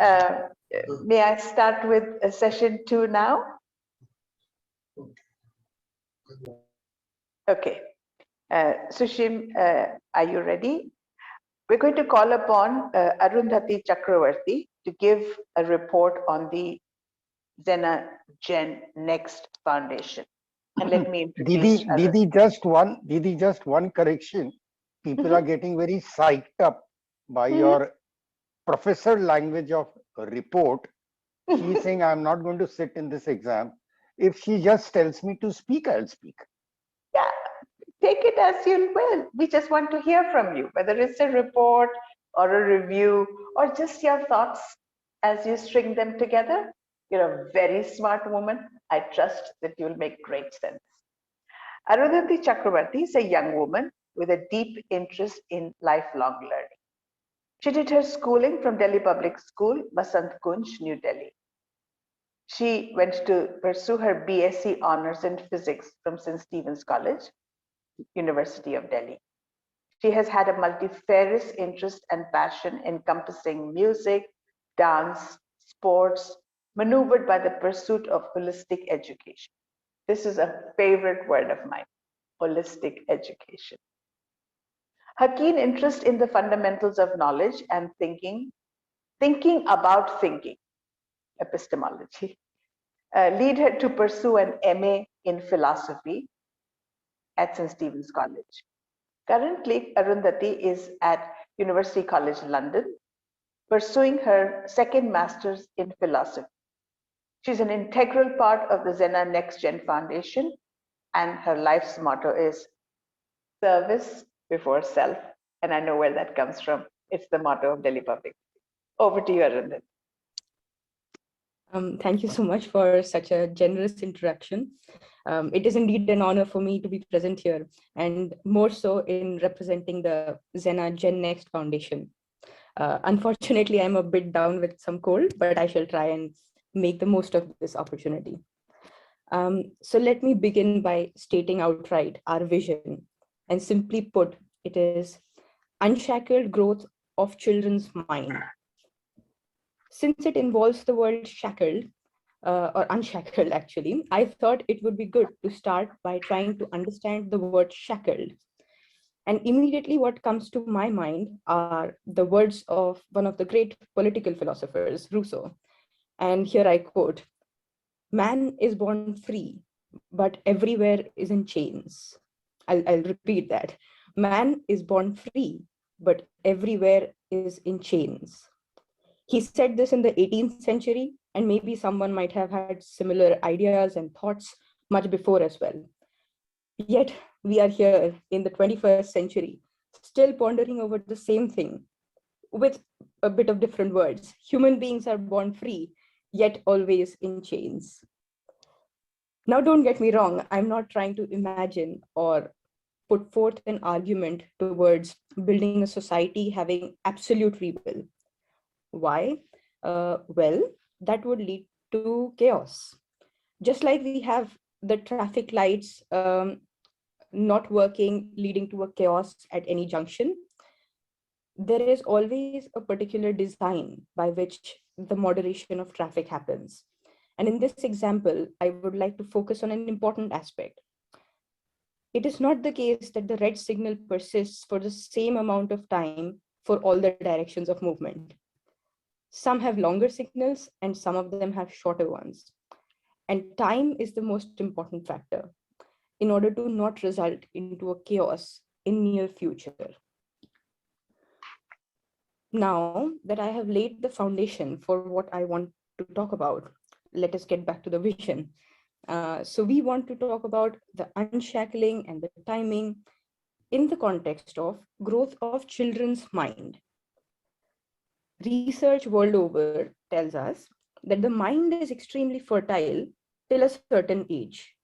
Uh, may I start with session 2 now? Okay. Sushim, are you ready? We're going to call upon Arundhati Chakravarti to give a report on the XENA Gen Next Foundation. And let me introduce Didi, just one correction. People are getting very psyched up by your professor language of report. She is saying, I'm not going to sit in this exam. If she just tells me to speak, I'll speak. Yeah, take it as you will. We just want to hear from you, whether it's a report or a review or just your thoughts as you string them together. You're a very smart woman. I trust that you'll make great sense. Arundhati Chakraborty is a young woman with a deep interest in lifelong learning. She did her schooling from Delhi Public School, Basant Kunj, New Delhi. She went to pursue her BSc Honours in Physics from St. Stephen's College, University of Delhi. She has had a multifarious interest and passion encompassing music, dance, sports, maneuvered by the pursuit of holistic education. This is a favorite word of mine, holistic education. Her keen interest in the fundamentals of knowledge and thinking about thinking, epistemology, lead her to pursue an MA in philosophy at St. Stephen's College. Currently, Arundhati is at University College London, pursuing her second master's in philosophy. She's an integral part of the XENA Next Gen Foundation, and her life's motto is service before self. And I know where that comes from. It's the motto of Delhi Public. Over to you, Arundhati. Thank you so much for such a generous introduction. It is indeed an honor for me to be present here, and more so in representing the XENA Gen Next Foundation. Unfortunately, I'm a bit down with some cold, but I shall try and make the most of this opportunity. So let me begin by stating outright our vision. And simply put, it is unshackled growth of children's mind. Since it involves the word shackled, or unshackled actually, I thought it would be good to start by trying to understand the word shackled. And immediately what comes to my mind are the words of one of the great political philosophers, Rousseau. And here I quote, "Man is born free, but everywhere is in chains." I'll repeat that. Man is born free, but everywhere is in chains. He said this in the 18th century, and maybe someone might have had similar ideas and thoughts much before as well. Yet we are here in the 21st century, still pondering over the same thing with a bit of different words. Human beings are born free, yet always in chains. Now, don't get me wrong, I'm not trying to imagine or put forth an argument towards building a society having absolute free will. Why? Well, that would lead to chaos. Just like we have the traffic lights not working, leading to a chaos at any junction, there is always a particular design by which the moderation of traffic happens. And in this example, I would like to focus on an important aspect. It is not the case that the red signal persists for the same amount of time for all the directions of movement. Some have longer signals and some of them have shorter ones. And time is the most important factor in order to not result into a chaos in near future. Now that I have laid the foundation for what I want to talk about, let us get back to the vision. So we want to talk about the unshackling and the timing in the context of growth of children's mind. Research world over tells us that the mind is extremely fertile till a certain age,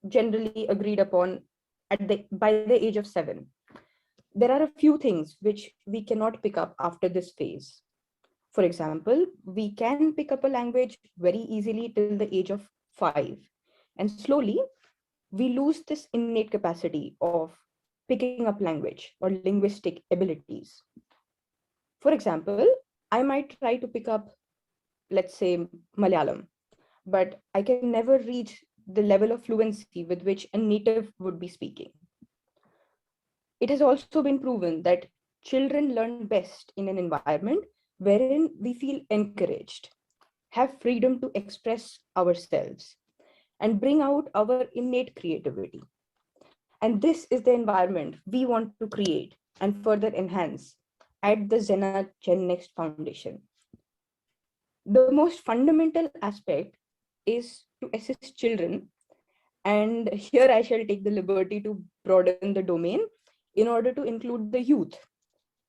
generally agreed upon by the age of 7. There are a few things which we cannot pick up after this phase. For example, we can pick up a language very easily till the age of 5. And slowly, we lose this innate capacity of picking up language or linguistic abilities. For example, I might try to pick up let's say, Malayalam, but I can never reach the level of fluency with which a native would be speaking. It has also been proven that children learn best in an environment wherein we feel encouraged, have freedom to express ourselves, and bring out our innate creativity. And this is the environment we want to create and further enhance at the XENA Gen Next Foundation. The most fundamental aspect is to assist children. And here I shall take the liberty to broaden the domain in order to include the youth,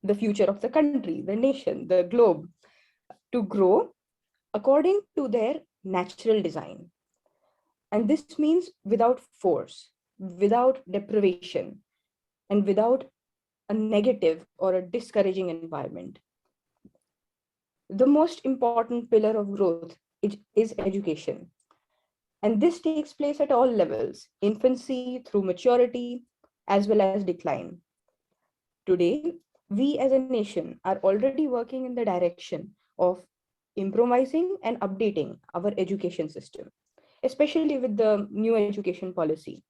the future of the country, the nation, the globe, to grow according to their natural design. And this means without force, without deprivation, and without a negative or a discouraging environment. The most important pillar of growth is education. And this takes place at all levels, infancy through maturity, as well as decline. Today, we as a nation are already working in the direction of improvising and updating our education system, especially with the new education policy.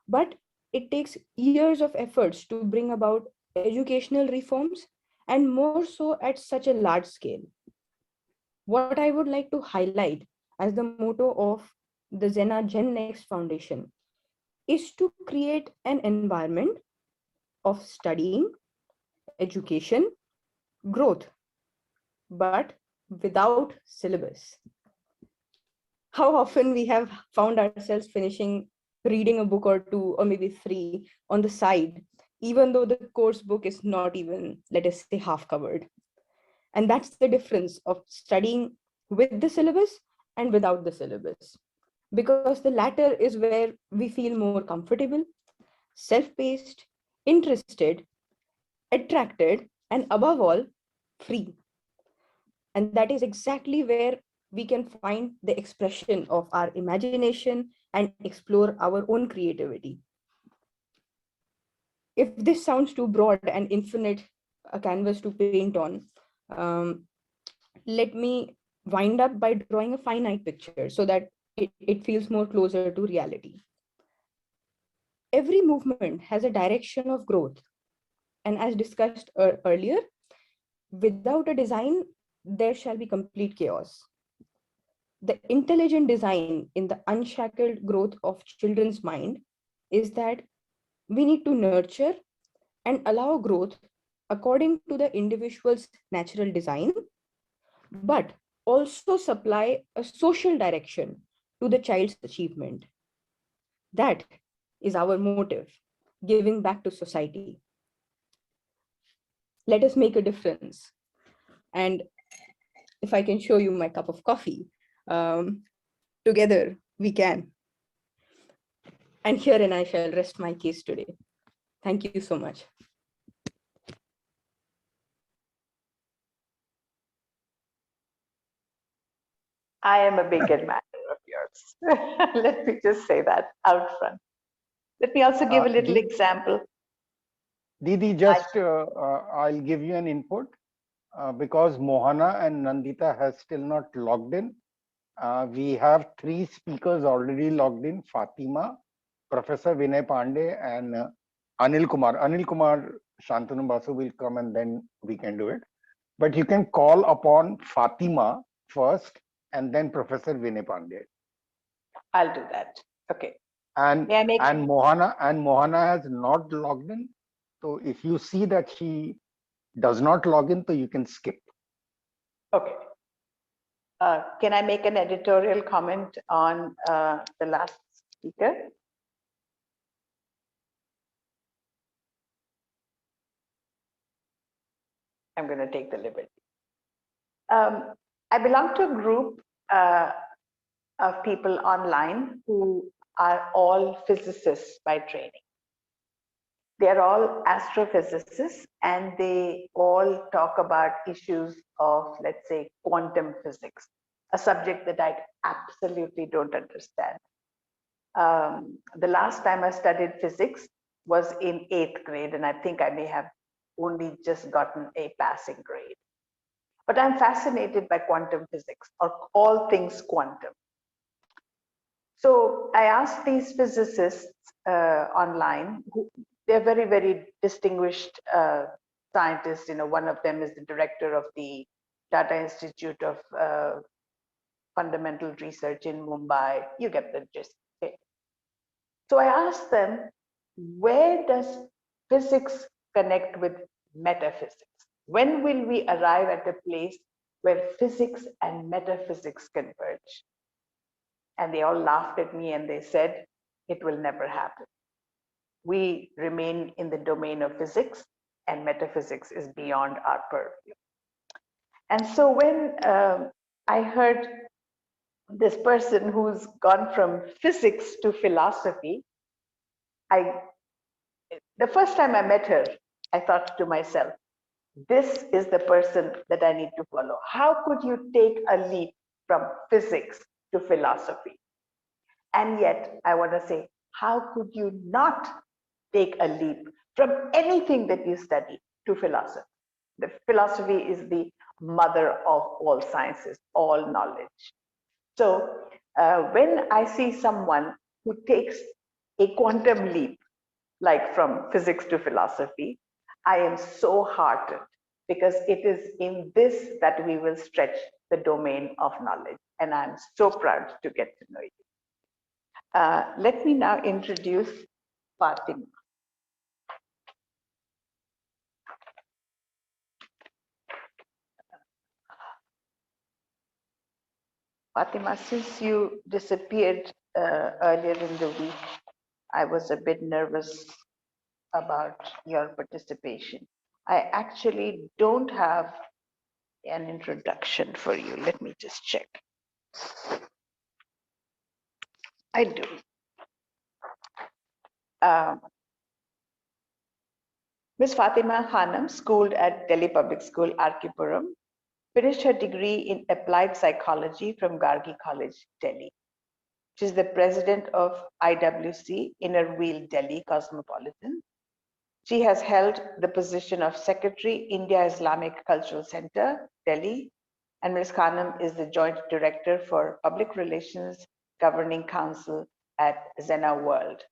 But it takes years of efforts to bring about educational reforms, and more so at such a large scale. What I would like to highlight as the motto of the XENA Gen Next Foundation is to create an environment of studying, education, growth, but without syllabus. How often we have found ourselves finishing reading a book or two, or maybe three on the side, even though the course book is not even, let us say, half covered. And that's the difference of studying with the syllabus and without the syllabus. Because the latter is where we feel more comfortable, self-paced, interested, attracted, and above all, free. And that is exactly where we can find the expression of our imagination and explore our own creativity. If this sounds too broad and infinite a canvas to paint on, um, let me wind up by drawing a finite picture so that it feels more closer to reality. Every movement has a direction of growth. And as discussed earlier, without a design, there shall be complete chaos. The intelligent design in the unshackled growth of children's mind is that we need to nurture and allow growth according to the individual's natural design, but also supply a social direction to the child's achievement. That is our motive, giving back to society. Let us make a difference. And if I can show you my cup of coffee, together we can. And herein I shall rest my case today. Thank you so much. I am a big admirer of yours. Let me just say that out front. Let me also give a little example. Didi, just I'll give you an input because Mohana and Nandita has still not logged in. We have 3 speakers already logged in: Fatima, Professor Vinay Pandey, and Anil Kumar. Anil Kumar, Shantanu Basu will come and then we can do it. But you can call upon Fatima first and then Professor Vinay Pandey. I'll do that. Okay. And Mohana has not logged in. So if you see that she does not log in, so you can skip. Okay. Can I make an editorial comment on the last speaker? I'm going to take the liberty. I belong to a group of people online who are all physicists by training. They're all astrophysicists, and they all talk about issues of, let's say, quantum physics, a subject that I absolutely don't understand. The last time I studied physics was in 8th grade, and I think I may have only just gotten a passing grade. but I'm fascinated by quantum physics or all things quantum. So I asked these physicists online, they're very, very distinguished scientists. You know, one of them is the director of the Tata Institute of Fundamental Research in Mumbai. You get the gist. Okay. So I asked them, where does physics connect with metaphysics? When will we arrive at a place where physics and metaphysics converge? And they all laughed at me and they said, it will never happen. We remain in the domain of physics, and metaphysics is beyond our purview. And so when I heard this person who's gone from physics to philosophy, the first time I met her, I thought to myself, this is the person that I need to follow. How could you take a leap from physics to philosophy? And yet, I want to say, how could you not take a leap from anything that you study to philosophy? The philosophy is the mother of all sciences, all knowledge. So when I see someone who takes a quantum leap, like from physics to philosophy, I am so heartened, because it is in this that we will stretch the domain of knowledge. And I'm so proud to get to know you. Let me now introduce Fatima. Fatima, since you disappeared earlier in the week, I was a bit nervous about your participation. I actually don't have an introduction for you. Let me just check. I do. Ms. Fatima Khanam, schooled at Delhi Public School, Arkipuram, finished her degree in applied psychology from Gargi College, Delhi. She is the president of IWC, Inner Wheel Delhi Cosmopolitan. She has held the position of Secretary, India Islamic Cultural Center, Delhi, and Ms. Khanam is the Joint Director for Public Relations Governing Council at XENA World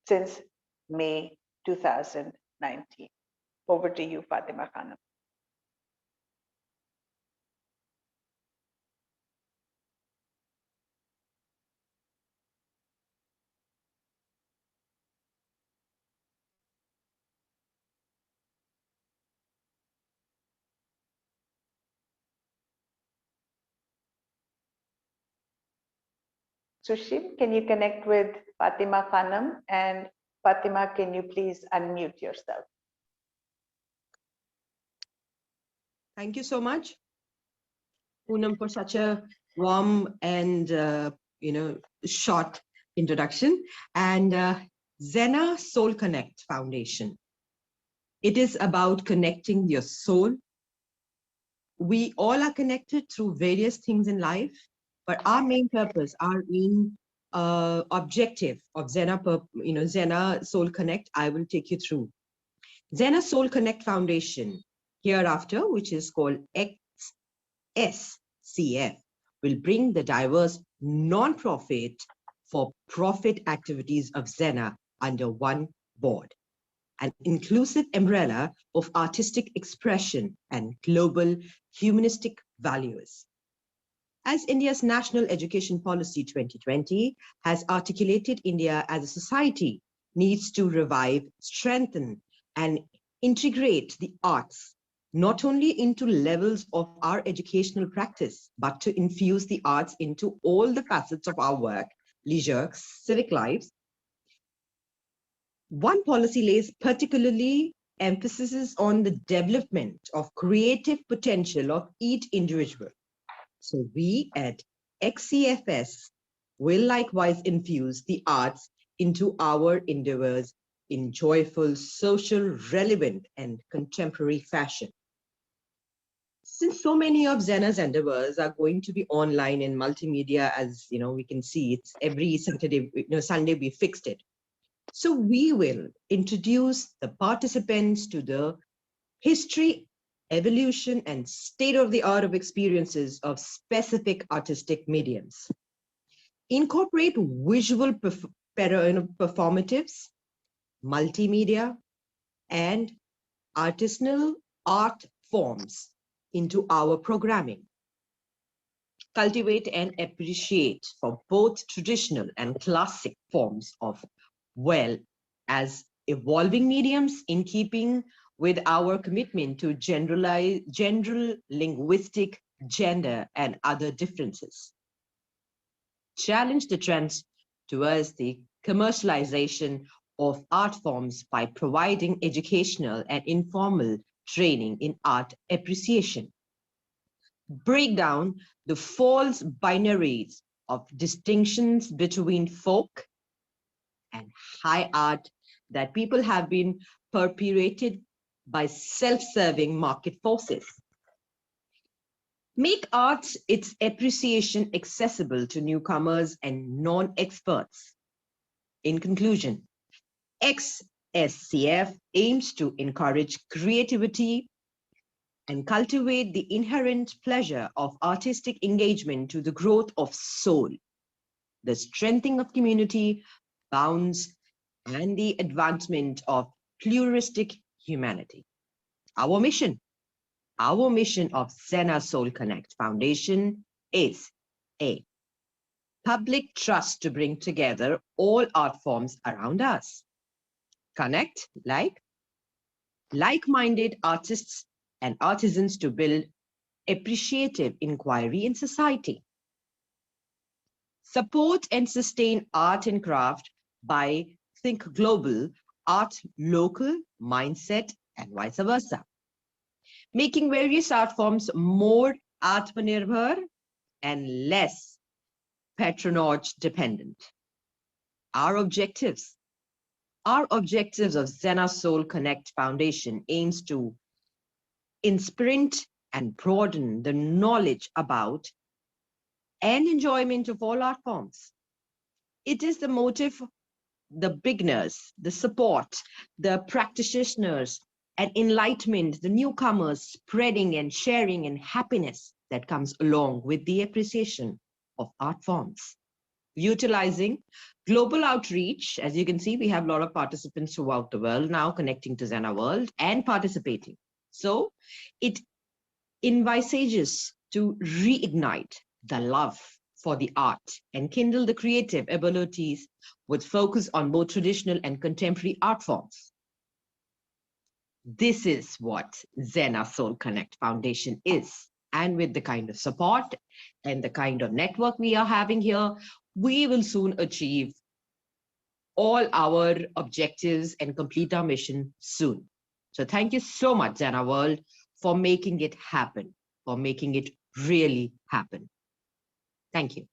since May 2019. Over to you, Fatima Khanam. Sushil, can you connect with Fatima Khanam? And Fatima, can you please unmute yourself? Thank you so much, Poonam, for such a warm and short introduction. And XENA Soul Connect Foundation. It is about connecting your soul. We all are connected through various things in life, but our main purpose, our main objective of XENA Soul Connect, I will take you through. XENA Soul Connect Foundation, hereafter, which is called XSCF, will bring the diverse non-profit for profit activities of XENA under one board, an inclusive umbrella of artistic expression and global humanistic values. As India's National Education Policy 2020 has articulated, India as a society needs to revive, strengthen, and integrate the arts, not only into levels of our educational practice, but to infuse the arts into all the facets of our work, leisure, civic lives. One policy lays particularly emphasis on the development of creative potential of each individual. So we at XCFS will likewise infuse the arts into our endeavors in joyful, social, relevant, and contemporary fashion. Since so many of XENA's endeavors are going to be online in multimedia, as we can see, it's every Saturday, Sunday we fixed it. So we will introduce the participants to the history evolution, and state-of-the-art of experiences of specific artistic mediums. Incorporate visual performatives, multimedia, and artisanal art forms into our programming. Cultivate and appreciate for both traditional and classic forms of, well, as evolving mediums in keeping with our commitment to general linguistic, gender, and other differences. Challenge the trends towards the commercialization of art forms by providing educational and informal training in art appreciation. Break down the false binaries of distinctions between folk and high art that people have been perpetuated by self-serving market forces. Make art, its appreciation accessible to newcomers and non-experts. In conclusion, XSCF aims to encourage creativity and cultivate the inherent pleasure of artistic engagement to the growth of soul, the strengthening of community bounds, and the advancement of pluralistic humanity. Our mission of XENA Soul Connect Foundation is A, public trust to bring together all art forms around us. Connect like-minded artists and artisans to build appreciative inquiry in society. Support and sustain art and craft by think global, art local, mindset, and vice versa. Making various art forms more Atmanirbhar and less patronage dependent. Our objectives of XENA Soul Connect Foundation aims to imprint and broaden the knowledge about and enjoyment of all art forms. It is the motive, the beginners, the support, the practitioners, and enlightenment, the newcomers, spreading and sharing and happiness that comes along with the appreciation of art forms. Utilizing global outreach, as you can see, we have a lot of participants throughout the world now connecting to XENA World and participating. So it envisages to reignite the love for the art and kindle the creative abilities with focus on both traditional and contemporary art forms. This is what XENA Soul Connect Foundation is. And with the kind of support and the kind of network we are having here, we will soon achieve all our objectives and complete our mission soon. So thank you so much, XENA World, for making it happen, for making it really happen. Thank you.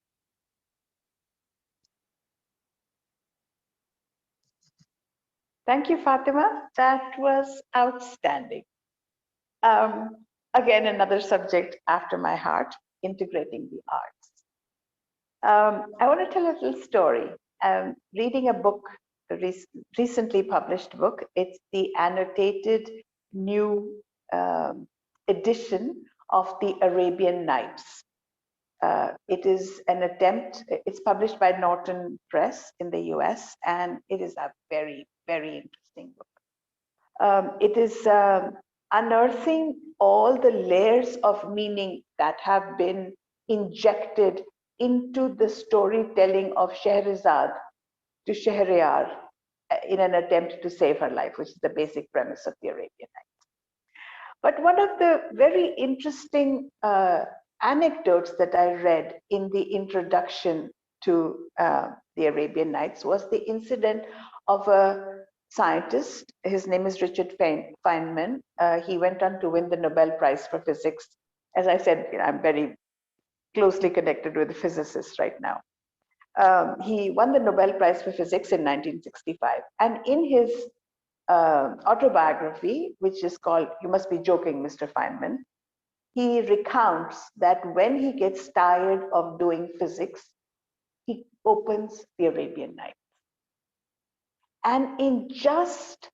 Thank you, Fatima. That was outstanding. Again, another subject after my heart, integrating the arts. I want to tell a little story. Reading a book, a recently published book. It's the annotated new edition of the Arabian Nights. It is an attempt, it's published by Norton Press in the US, and it is a very, very interesting book. It is unearthing all the layers of meaning that have been injected into the storytelling of Scheherazade to Shahryar in an attempt to save her life, which is the basic premise of the Arabian Nights. But one of the very interesting anecdotes that I read in the introduction to the Arabian Nights was the incident of a scientist. His name is Richard Feynman. He went on to win the Nobel Prize for Physics. As I said, I'm very closely connected with physicists right now. He won the Nobel Prize for Physics in 1965. And in his autobiography, which is called You Must Be Joking, Mr. Feynman, he recounts that when he gets tired of doing physics, he opens the Arabian Nights. And in just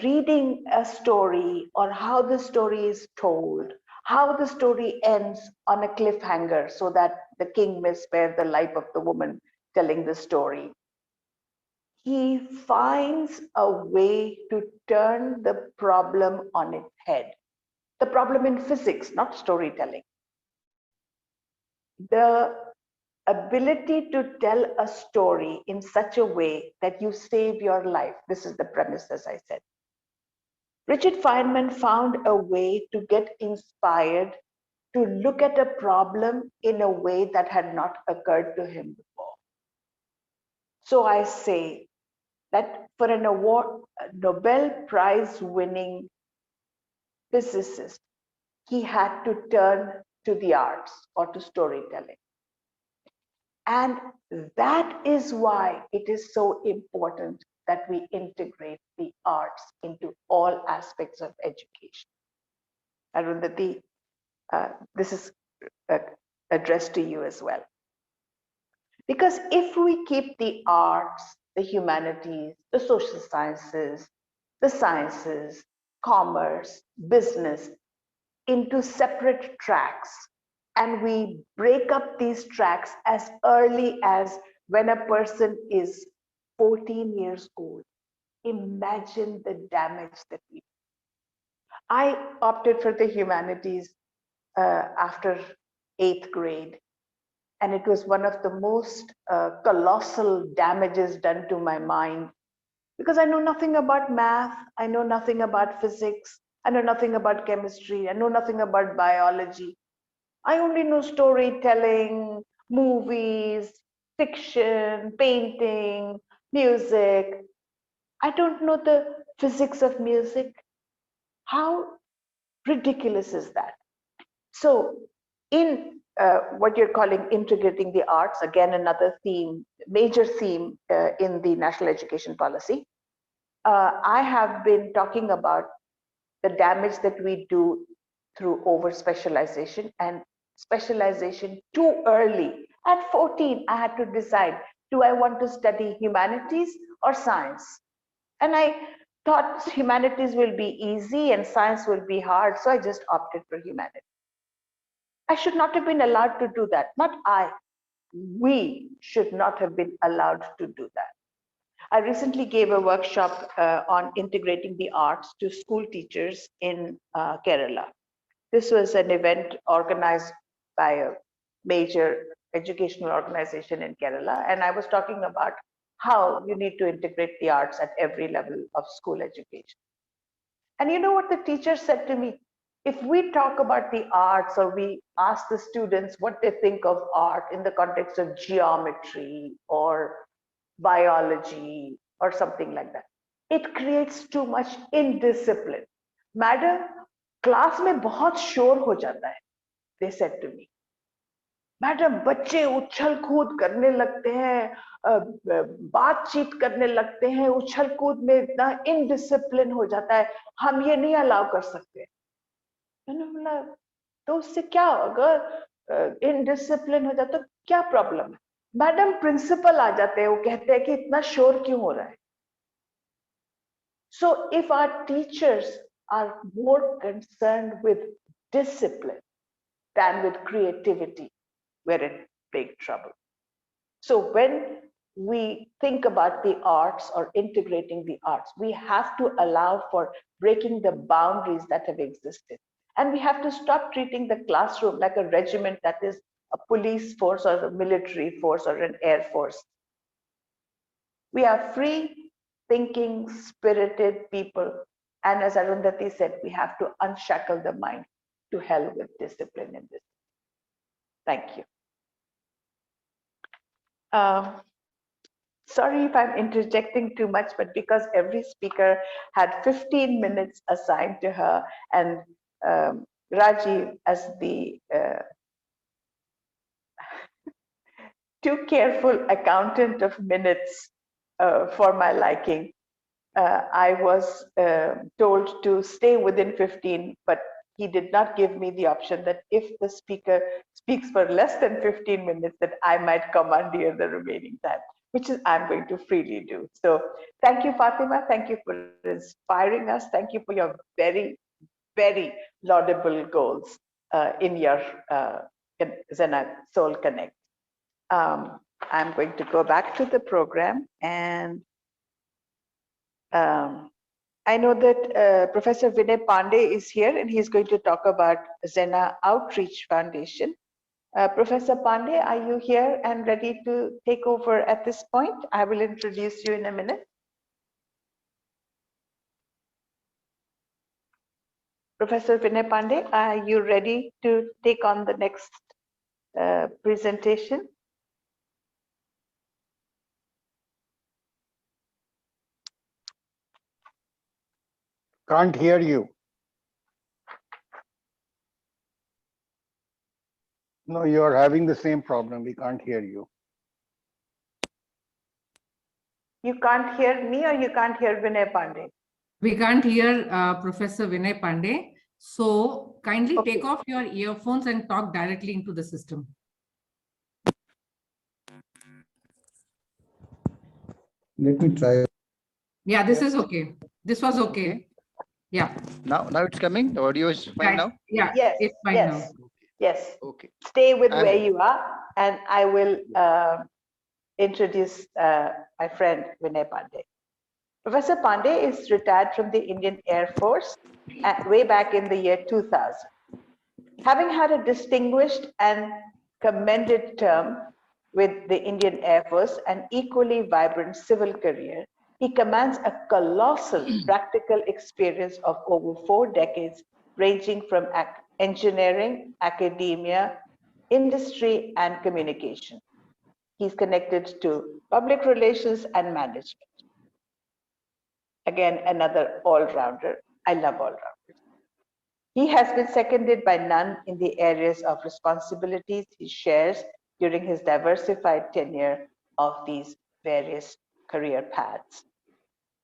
reading a story or how the story is told, how the story ends on a cliffhanger so that the king may spare the life of the woman telling the story. He finds a way to turn the problem on its head. The problem in physics, not storytelling. The ability to tell a story in such a way that you save your life. This is the premise, as I said. Richard Feynman found a way to get inspired to look at a problem in a way that had not occurred to him before. So I say that for an award, a Nobel Prize winning physicist, he had to turn to the arts or to storytelling. And that is why it is so important that we integrate the arts into all aspects of education. Arundhati, this is addressed to you as well. Because if we keep the arts, the humanities, the social sciences, commerce, business into separate tracks, and we break up these tracks as early as when a person is 14 years old, imagine the damage that we do. I opted for the humanities after 8th grade, and it was one of the most colossal damages done to my mind, because I know nothing about math, I know nothing about physics, I know nothing about chemistry, I know nothing about biology. I only know storytelling, movies, fiction, painting, music. I don't know the physics of music. How ridiculous is that? So in what you're calling integrating the arts, again, another theme, major theme in the national education policy, I have been talking about the damage that we do through over specialization and specialization too early. At 14, I had to decide, do I want to study humanities or science? And I thought humanities will be easy and science will be hard, so I just opted for humanities. I should not have been allowed to do that. Not I. We should not have been allowed to do that. I recently gave a workshop on integrating the arts to school teachers in Kerala. This was an event organized by a major educational organization in Kerala, and I was talking about how you need to integrate the arts at every level of school education. And you know what the teacher said to me? If we talk about the arts or we ask the students what they think of art in the context of geometry or biology or something like that, it creates too much indiscipline. Madam, class में बहुत शोर हो जाता है, they said to me. Madam, बच्चे उछल कूद करने लगते हैं, बातचीत करने लगते हैं, उछल कूद में इतना इनडिसिप्लिन हो जाता है, हम ये नहीं अलाउ कर सकते। मैंने बोला, तो उससे क्या, अगर इनडिसिप्लिन हो जाता तो क्या प्रॉब्लम है? मैडम, प्रिंसिपल आ जाते हैं, वो कहते हैं कि इतना शोर क्यों हो रहा है? So if our teachers are more concerned with discipline than with creativity, we're in big trouble. So when we think about the arts or integrating the arts, we have to allow for breaking the boundaries that have existed. And we have to stop treating the classroom like a regiment that is a police force or a military force or an air force. We are free, thinking, spirited people. And as Arundhati said, we have to unshackle the mind. To hell with discipline in this. Thank you. Sorry if I'm interjecting too much, but because every speaker had 15 minutes assigned to her, and Rajiv, as the too careful accountant of minutes for my liking, I was told to stay within 15, but he did not give me the option that if the speaker speaks for less than 15 minutes, that I might commandeer the remaining time, which is I'm going to freely do. So thank you, Fatima. Thank you for inspiring us. Thank you for your very, very laudable goals in your XENA Soul Connect. I'm going to go back to the program, and I know that Professor Vinay Pandey is here, and he's going to talk about XENA Outreach Foundation. Professor Pandey, are you here and ready to take over at this point? I will introduce you in a minute. Professor Vinay Pandey, are you ready to take on the next presentation? Can't hear you. No, you are having the same problem. We can't hear you. You can't hear me, or you can't hear Vinay Pandey? We can't hear Professor Vinay Pandey. So kindly Okay. take off your earphones and talk directly into the system. Let me try. Yeah, this is okay. This was okay. Yeah. Now it's coming. The audio is fine now. Yeah, Yes, it's fine yes, now. yes. Okay. Stay with I'm- where you are, and I will introduce my friend Vinay Pandey. Professor Pandey is retired from the Indian Air Force way back in the year 2000. Having had a distinguished and commended term with the Indian Air Force and equally vibrant civil career, he commands a colossal practical experience of over 4 decades, ranging from engineering, academia, industry, and communication. He's connected to public relations and management. Again, another all-rounder. I love all-rounders. He has been seconded by none in the areas of responsibilities he shares during his diversified tenure of these various career paths.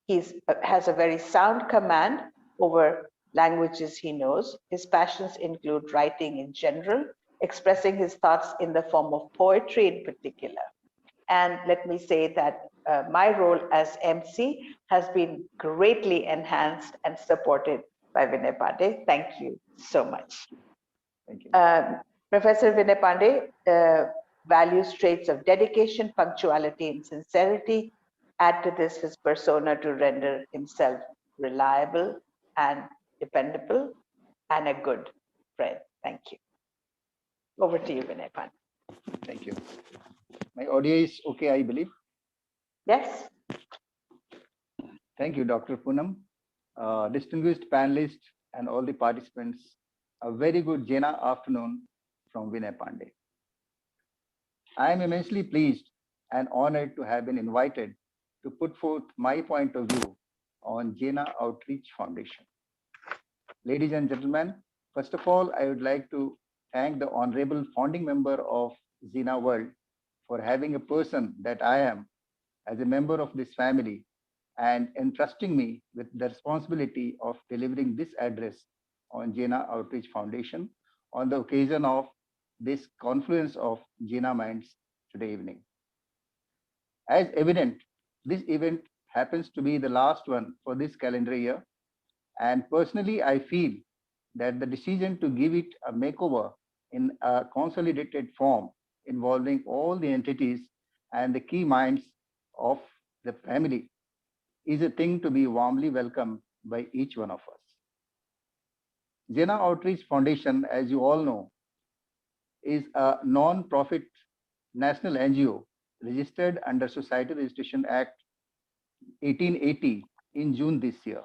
He has a very sound command over languages he knows. His passions include writing in general, expressing his thoughts in the form of poetry in particular. And let me say that my role as MC has been greatly enhanced and supported by Vinay Pandey. Thank you so much. Thank you. Professor Vinay Pandey values traits of dedication, punctuality, and sincerity. Add to this his persona to render himself reliable and dependable and a good friend. Thank you. Over to you, Vinay Pandey. Thank you. My audio is okay, I believe. Yes. Thank you, Dr. Poonam. Distinguished panelists and all the participants, a very good Jaina afternoon from Vinay Pandey. I am immensely pleased and honored to have been invited to put forth my point of view on XENA Outreach Foundation. Ladies and gentlemen, first of all, I would like to thank the honorable founding member of XENA World for having a person that I am as a member of this family and entrusting me with the responsibility of delivering this address on XENA Outreach Foundation on the occasion of this confluence of XENA minds today evening. As evident, this event happens to be the last one for this calendar year, and personally I feel that the decision to give it a makeover in a consolidated form involving all the entities and the key minds of the family is a thing to be warmly welcomed by each one of us. XENA Outreach Foundation, as you all know, is a non-profit national NGO registered under Society Registration Act 1880 in June this year.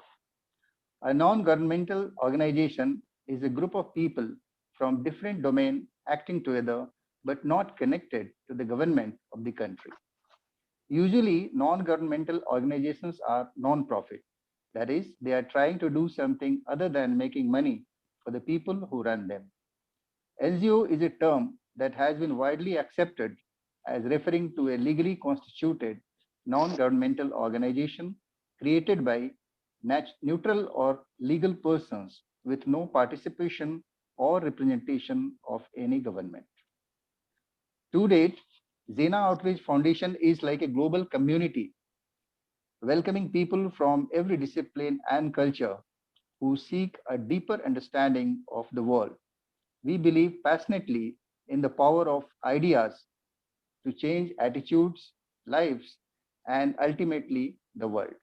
A non-governmental organization is a group of people from different domains acting together but not connected to the government of the country. Usually, non-governmental organizations are non-profit. That is, they are trying to do something other than making money for the people who run them. NGO is a term that has been widely accepted as referring to a legally constituted non-governmental organization created by neutral or legal persons with no participation or representation of any government. To date, XENA Outreach Foundation is like a global community, welcoming people from every discipline and culture who seek a deeper understanding of the world. We believe passionately in the power of ideas to change attitudes, lives, and ultimately the world.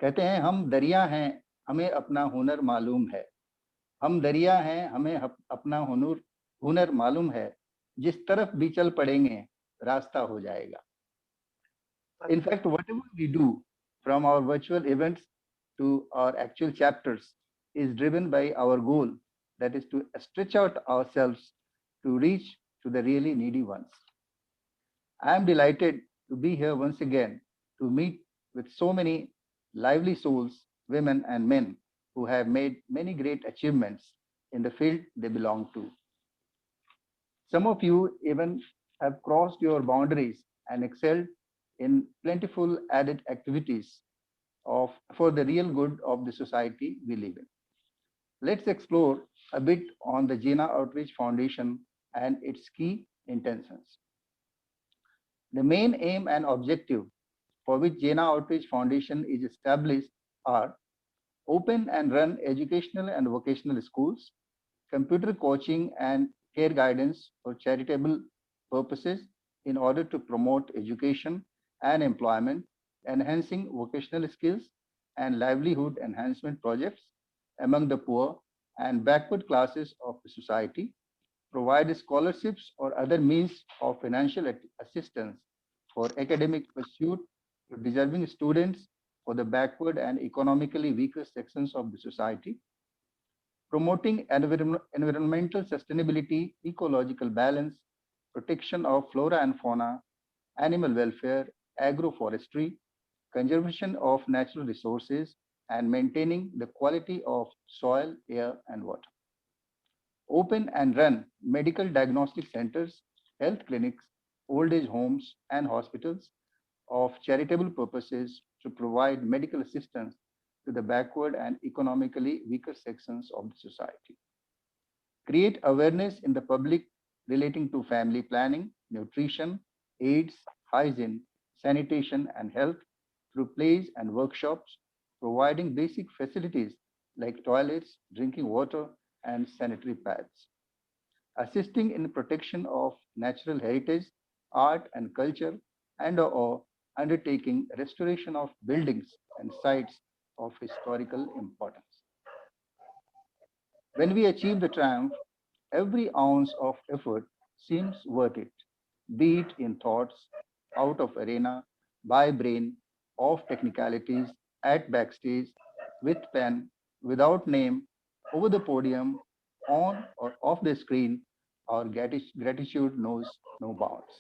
कहते हैं हम दरिया हैं, हमें अपना हुनर मालूम है. हम दरिया हैं, हमें अपना हुनर मालूम है. जिस तरफ भी चल पड़ेंगे, रास्ता हो जाएगा. In fact, whatever we do, from our virtual events to our actual chapters, is driven by our goal, that is to stretch out ourselves to reach to the really needy ones. I am delighted to be here once again to meet with so many lively souls, women and men who have made many great achievements in the field they belong to. Some of you even have crossed your boundaries and excelled in plentiful added activities for the real good of the society we live in. Let's explore a bit on the Jaina Outreach Foundation and its key intentions. The main aim and objective for which Jaina Outreach Foundation is established are open and run educational and vocational schools, computer coaching and care guidance for charitable purposes in order to promote education and employment, enhancing vocational skills and livelihood enhancement projects among the poor and backward classes of the society, provide scholarships or other means of financial assistance for academic pursuit to deserving students for the backward and economically weaker sections of the society, promoting environmental sustainability, ecological balance, protection of flora and fauna, animal welfare, agroforestry, conservation of natural resources, and maintaining the quality of soil, air, and water. Open and run medical diagnostic centers, health clinics, old age homes, and hospitals of charitable purposes to provide medical assistance to the backward and economically weaker sections of the society. Create awareness in the public relating to family planning, nutrition, AIDS, hygiene, sanitation, and health through plays and workshops, providing basic facilities like toilets, drinking water, and sanitary pads. Assisting in the protection of natural heritage, art and culture, and or undertaking restoration of buildings and sites of historical importance. When we achieve the triumph, every ounce of effort seems worth it, be it in thoughts, out of arena, by brain, off technicalities, at backstage, with pen, without name, over the podium, on or off the screen, our gratitude knows no bounds.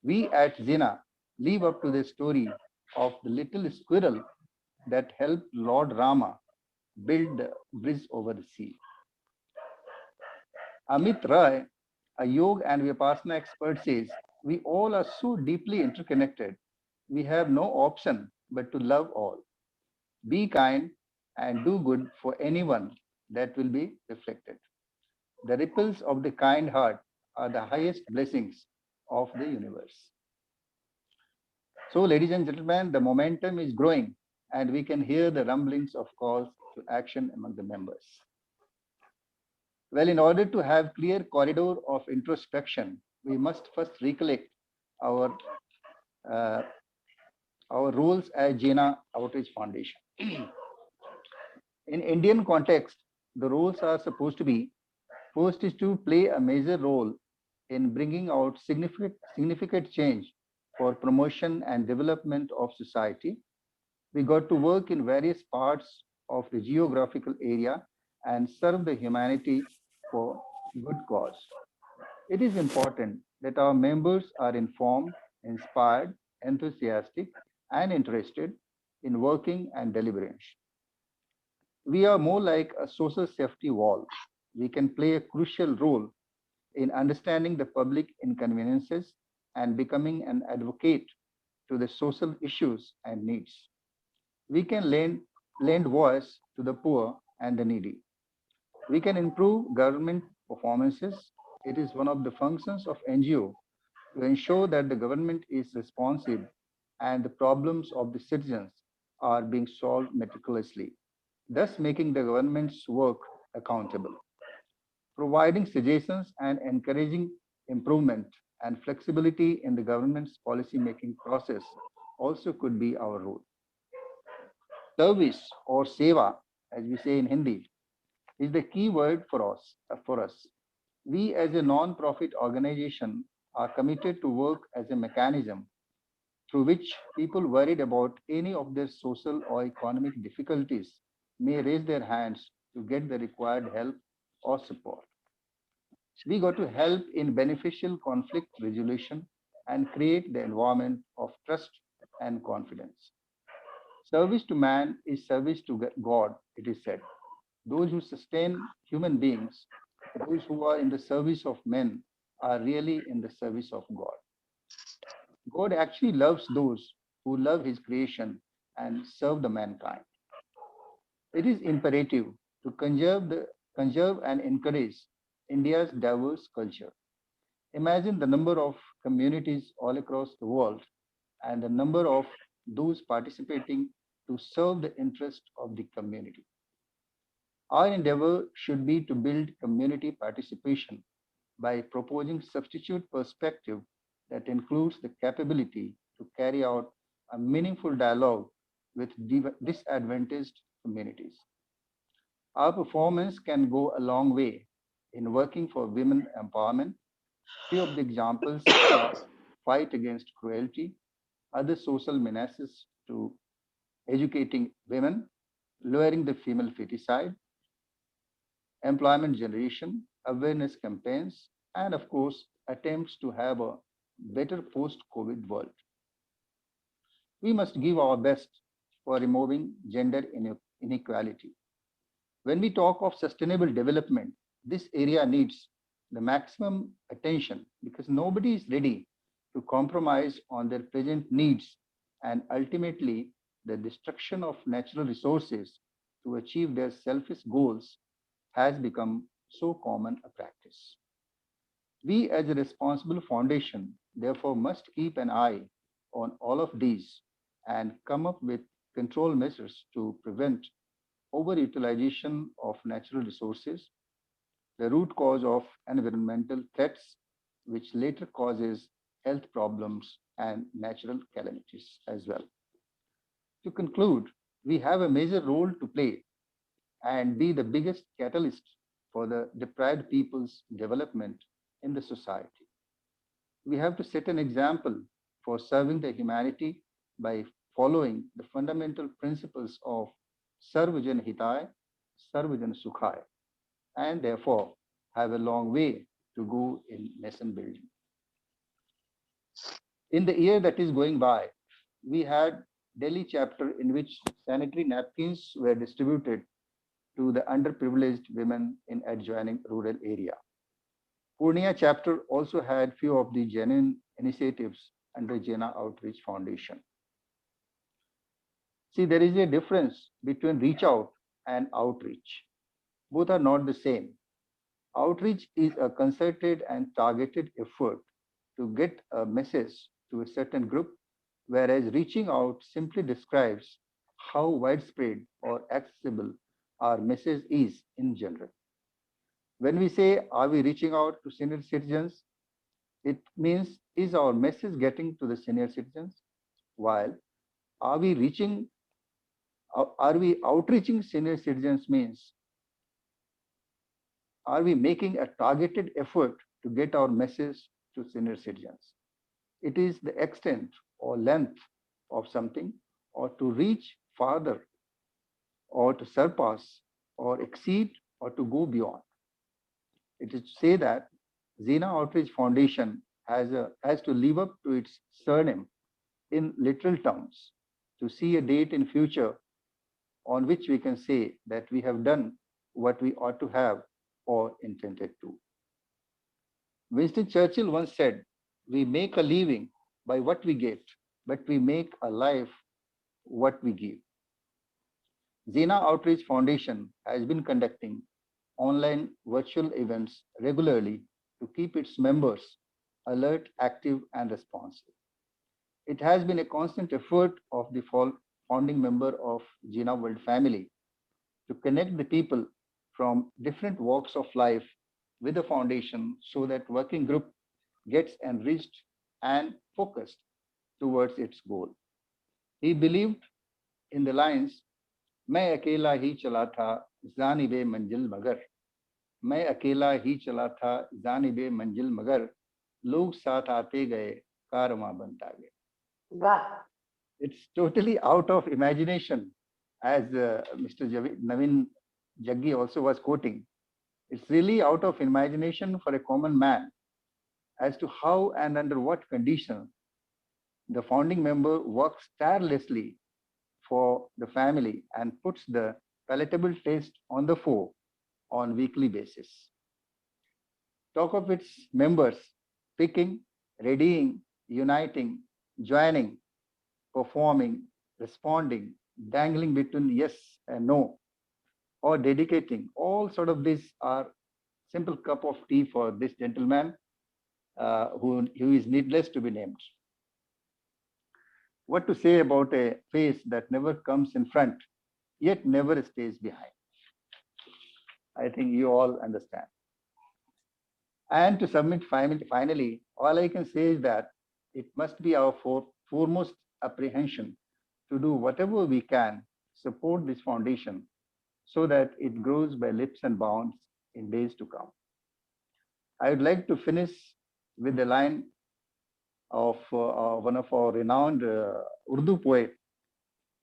We at XENA live up to the story of the little squirrel that helped Lord Rama build the bridge over the sea. Amit Rai, a yoga and vipassana expert, says, we all are so deeply interconnected. We have no option but to love all. Be kind and do good for anyone that will be reflected. The ripples of the kind heart are the highest blessings of the universe. So, ladies and gentlemen, the momentum is growing and we can hear the rumblings of calls to action among the members. Well, in order to have clear corridor of introspection, we must first recollect our uh, our roles as Jaina Outreach Foundation. In Indian context, the roles are supposed to be: first is to play a major role in bringing out significant change for promotion and development of society. We got to work in various parts of the geographical area and serve the humanity for good cause. It is important that our members are informed, inspired, enthusiastic, and interested in working and deliberation. We are more like a social safety wall. We can play a crucial role in understanding the public inconveniences and becoming an advocate to the social issues and needs. We can lend voice to the poor and the needy. We can improve government performances. It is one of the functions of NGO to ensure that the government is responsive and the problems of the citizens are being solved meticulously, thus making the government's work accountable. Providing suggestions and encouraging improvement and flexibility in the government's policy making process also could be our role. Service or seva, as we say in Hindi, is the key word for us. We as a non-profit organization are committed to work as a mechanism through which people worried about any of their social or economic difficulties may raise their hands to get the required help or support. We got to help in beneficial conflict resolution and create the environment of trust and confidence. Service to man is service to God, it is said. Those who sustain human beings, those who are in the service of men, are really in the service of God. God actually loves those who love his creation and serve the mankind. It is imperative to conserve and encourage India's diverse culture. Imagine the number of communities all across the world and the number of those participating to serve the interest of the community. Our endeavor should be to build community participation by proposing substitute perspective that includes the capability to carry out a meaningful dialogue with disadvantaged communities. Our performance can go a long way in working for women empowerment. Few of the examples are fight against cruelty, other social menaces to educating women, lowering the female feticide, employment generation, awareness campaigns, and of course, attempts to have a better post COVID world. We must give our best for removing gender inequality. When we talk of sustainable development, this area needs the maximum attention because nobody is ready to compromise on their present needs and ultimately the destruction of natural resources to achieve their selfish goals has become so common a practice. We, as a responsible foundation, therefore must keep an eye on all of these and come up with control measures to prevent overutilization of natural resources, the root cause of environmental threats, which later causes health problems and natural calamities as well. To conclude, we have a major role to play and be the biggest catalyst for the deprived people's development in the society. We have to set an example for serving the humanity by following the fundamental principles of Sarvajan Hitaya, Sarvajan Sukhaya, and therefore have a long way to go in nation building. In the year that is going by, we had Delhi chapter in which sanitary napkins were distributed to the underprivileged women in adjoining rural area. Purnia chapter also had few of the genuine initiatives under Jaina Outreach Foundation. See, there is a difference between reach out and outreach. Both are not the same. Outreach is a concerted and targeted effort to get a message to a certain group, whereas reaching out simply describes how widespread or accessible our message is in general. When we say, are we reaching out to senior citizens? It means, is our message getting to the senior citizens? While are we reaching, are we outreaching senior citizens means, are we making a targeted effort to get our message to senior citizens? It is the extent or length of something or to reach farther or to surpass or exceed or to go beyond. It is to say that XENA Outreach Foundation has to live up to its surname in literal terms to see a date in future on which we can say that we have done what we ought to have or intended to. Winston Churchill once said, we make a living by what we get, but we make a life what we give. XENA Outreach Foundation has been conducting online virtual events regularly to keep its members alert, active, and responsive. It has been a constant effort of the founding member of XENA World family to connect the people from different walks of life with the foundation so that working group gets enriched and focused towards its goal. He believed in the lines, मैं अकेला ही चला था जानिबे मंजिल मगर, मैं अकेला ही चला था जानिबे मंजिल मगर, लोग साथ आते गए कारवां बनता गए. Wow. It's totally out of imagination, as Mr. Naveen Jaggi also was quoting. It's really out of imagination for a common man as to how and under what condition the founding member works tirelessly for the family and puts the palatable taste on the fore on weekly basis. Talk of its members picking, readying, uniting, joining, performing, responding, dangling between yes and no, or dedicating. All sort of these are simple cup of tea for this gentleman who is needless to be named. What to say about a face that never comes in front, yet never stays behind? I think you all understand. And to submit finally, all I can say is that it must be our foremost apprehension to do whatever we can support this foundation so that it grows by leaps and bounds in days to come. I would like to finish with the line of one of our renowned Urdu poet,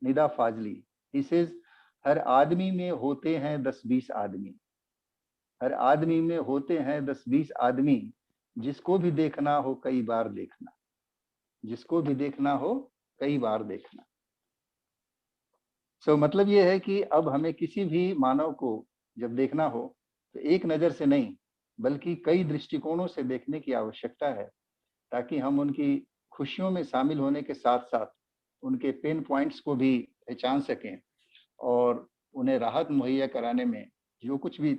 Nida Fazli. He says, हर आदमी में होते हैं 10-20 आदमी, हर आदमी में होते हैं 10-20 आदमी, जिसको भी देखना हो कई बार देखना, जिसको भी देखना हो कई बार देखना. So मतलब ये है कि अब हमें किसी भी मानव को जब देखना हो तो एक नजर से नहीं बल्कि कई दृष्टिकोणों से देखने की आवश्यकता है, ताकि हम उनकी खुशियों में शामिल होने के साथ साथ उनके पेन पॉइंट्स को भी पहचान सकें और उन्हें राहत मुहैया कराने में जो कुछ भी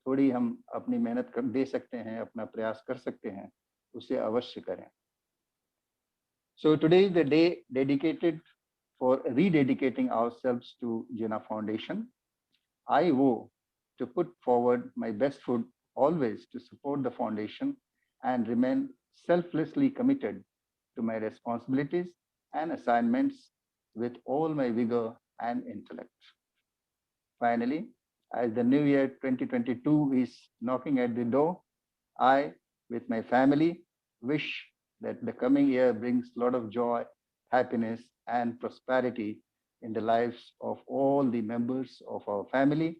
थोड़ी हम अपनी मेहनत दे सकते हैं, अपना प्रयास कर सकते हैं, उसे अवश्य करें. So today is the day dedicated for rededicating ourselves to XENA Foundation. I vow to put forward my best foot always to support the foundation and remain selflessly committed to my responsibilities and assignments with all my vigor and intellect. Finally, as the new year 2022 is knocking at the door, I, with my family, wish that the coming year brings a lot of joy, happiness, and prosperity in the lives of all the members of our family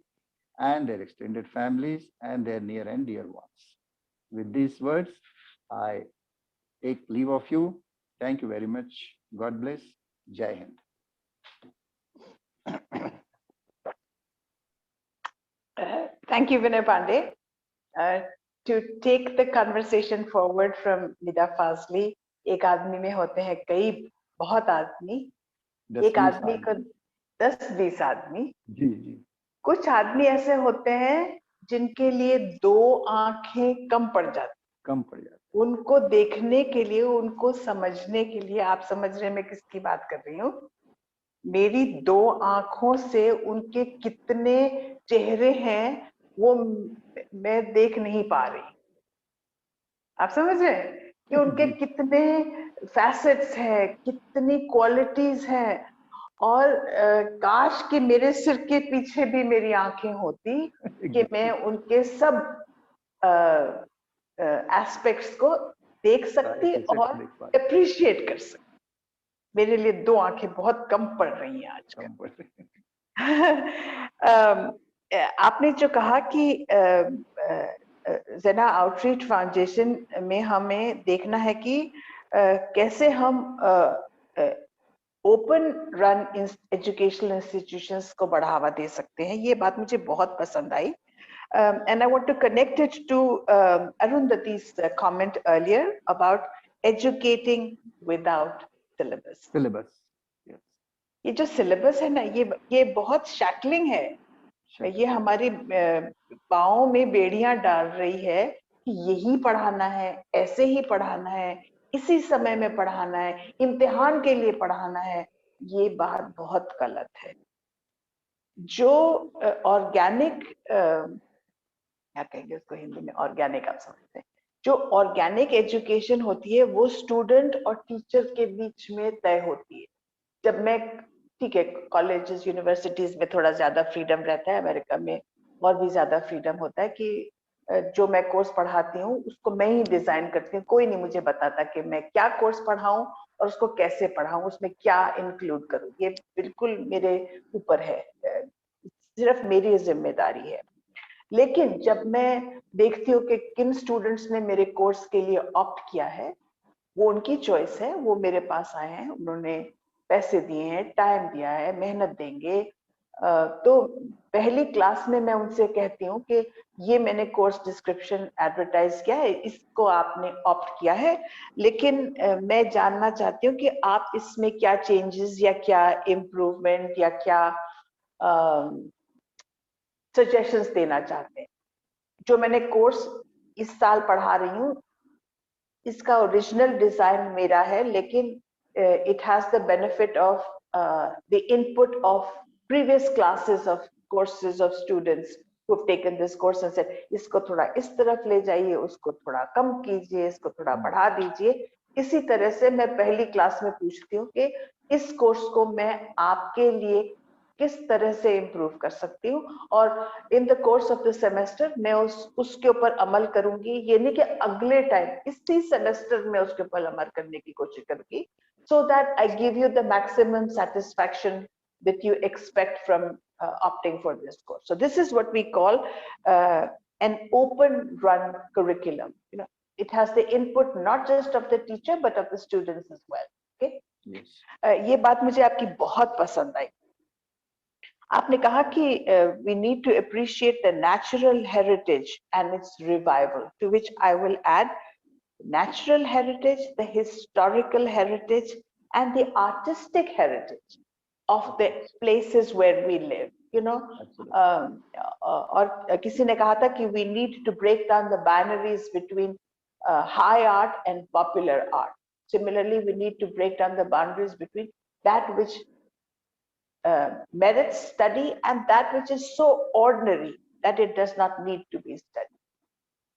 and their extended families and their near and dear ones. With these words, I take leave of you. Thank you very much. God bless. Jai Hind. Thank you, Vinay Pandey. To take the conversation forward from Nida Fazli, एक आदमी में होते हैं कई बहुत आदमी, एक आदमी को 10-20 आदमी. जी जी. कुछ आदमी ऐसे होते हैं जिनके लिए 2 आंखें कम पड़ जाती. उनको देखने के लिए, उनको समझने के लिए, आप समझ रहे हैं मैं किसकी बात कर रही हूँ. मेरी 2 आंखों से उनके कितने चेहरे हैं वो मैं देख नहीं पा रही. आप समझ रहे हैं कि उनके कितने फैसेट्स हैं, कितनी क्वालिटीज हैं, और काश कि मेरे सिर के पीछे भी मेरी आंखें होती कि मैं उनके सब एस्पेक्ट्स को देख सकती और अप्रिशिएट कर सकती. मेरे लिए 2 आंखें बहुत कम पड़ रही हैं आजकल. आपने जो कहा कि XENA आउटरीच फाउंडेशन में हमें देखना है कि कैसे हम ओपन रन एजुकेशनल इंस्टीट्यूशंस को बढ़ावा दे सकते हैं, ये बात मुझे बहुत पसंद आई. And I want to connect it to Arundhati's comment earlier about educating without syllabus. Yes. ये जो syllabus है ना, ये बहुत shackling है. ये हमारी पाँव में बेड़ियां डाल रही है कि यही पढ़ाना है, ऐसे ही पढ़ाना है, इसी समय में पढ़ाना है, इम्तिहान के लिए पढ़ाना है, ये बात बहुत गलत है। जो ऑर्गेनिक, क्या कहेंगे उसको हिंदी में, ऑर्गेनिक आप समझते हैं, जो ऑर्गेनिक एजुकेशन होती है वो स्टूडेंट और टीचर के बीच में तय होती है। जब मैं, ठीक है, कॉलेजेस यूनिवर्सिटीज में थोड़ा ज्यादा फ्रीडम रहता है, अमेरिका में और भी ज्यादा फ्रीडम होता है कि जो मैं कोर्स पढ़ाती हूँ उसको मैं ही डिजाइन करती हूँ, कोई नहीं मुझे बताता कि मैं क्या कोर्स पढ़ाऊं और उसको कैसे पढ़ाऊं, उसमें क्या इंक्लूड करूं, ये बिल्कुल मेरे ऊपर है, सिर्फ मेरी जिम्मेदारी है। लेकिन जब मैं देखती हूँ कि किन स्टूडेंट्स ने मेरे कोर्स के लिए ऑप्ट किया है, वो उनकी चॉइस है, वो मेरे पास आए हैं, उन्होंने पैसे दिए हैं, टाइम दिया है, मेहनत देंगे, तो पहली क्लास में मैं उनसे कहती हूँ कि ये मैंने कोर्स डिस्क्रिप्शन एडवर्टाइज किया है, इसको आपने ऑप्ट किया है, लेकिन मैं जानना चाहती हूँ कि आप इसमें क्या चेंजेस या क्या इम्प्रूवमेंट या क्या सजेशंस देना चाहते हैं। जो मैंने कोर्स इस साल पढ़ा रही हूँ, इसका ओरिजिनल डिजाइन मेरा है, लेकिन it has the benefit of the input of previous classes of courses of students who have taken this course and said इसको थोड़ा इस तरफ ले जाइए, उसको थोड़ा कम कीजिए, इसको थोड़ा बढ़ा दीजिए। इसी तरह से मैं पहली क्लास में पूछती हूँ कि इस कोर्स को मैं आपके लिए किस तरह से इम्प्रूव कर सकती हूँ, और in the course of the semester मैं उसके ऊपर अमल करूंगी। ये नहीं कि अगले टाइम इसी सेमेस्टर में उसके ऊपर अमल करने की कोशिश करूंगी, so that I give you the maximum satisfaction that you expect from opting for this course. So this is what we call an open run curriculum. You know, it has the input not just of the teacher but of the students as well. Okay? Yes. ये बात मुझे आपकी बहुत पसंद आई। आपने कहा कि we need to appreciate the natural heritage and its revival, to which I will add natural heritage, the historical heritage, and the artistic heritage of the places where we live, you know. और किसी ने कहा था कि we need to break down the binaries between high art and popular art. Similarly, we need to break down the boundaries between that which merits study and that which is so ordinary that it does not need to be studied.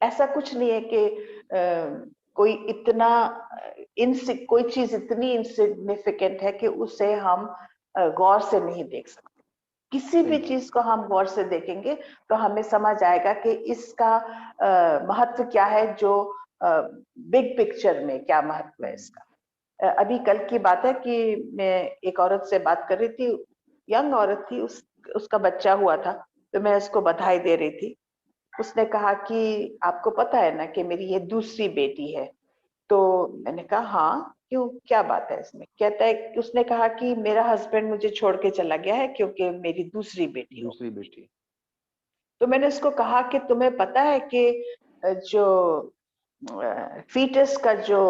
ऐसा कुछ नहीं है कि कोई इतना कोई चीज इतनी इनसिग्निफिकेंट है कि उसे हम गौर से नहीं देख सकते। किसी भी चीज को हम गौर से देखेंगे तो हमें समझ आएगा कि इसका महत्व क्या है, जो बिग पिक्चर में क्या महत्व है इसका। अभी कल की बात है कि मैं एक औरत से बात कर रही थी, यंग औरत थी, उसका बच्चा हुआ था, तो मैं उसको बधाई दे रही थी। उसने कहा कि आपको पता है ना कि मेरी ये दूसरी बेटी है। तो मैंने कहा हाँ, क्यों, क्या बात है इसमें? कहता है, उसने कहा कि मेरा हस्बैंड मुझे छोड़ के चला गया है क्योंकि मेरी दूसरी बेटी। तो मैंने उसको कहा कि तुम्हें पता है कि जो फीटस का जो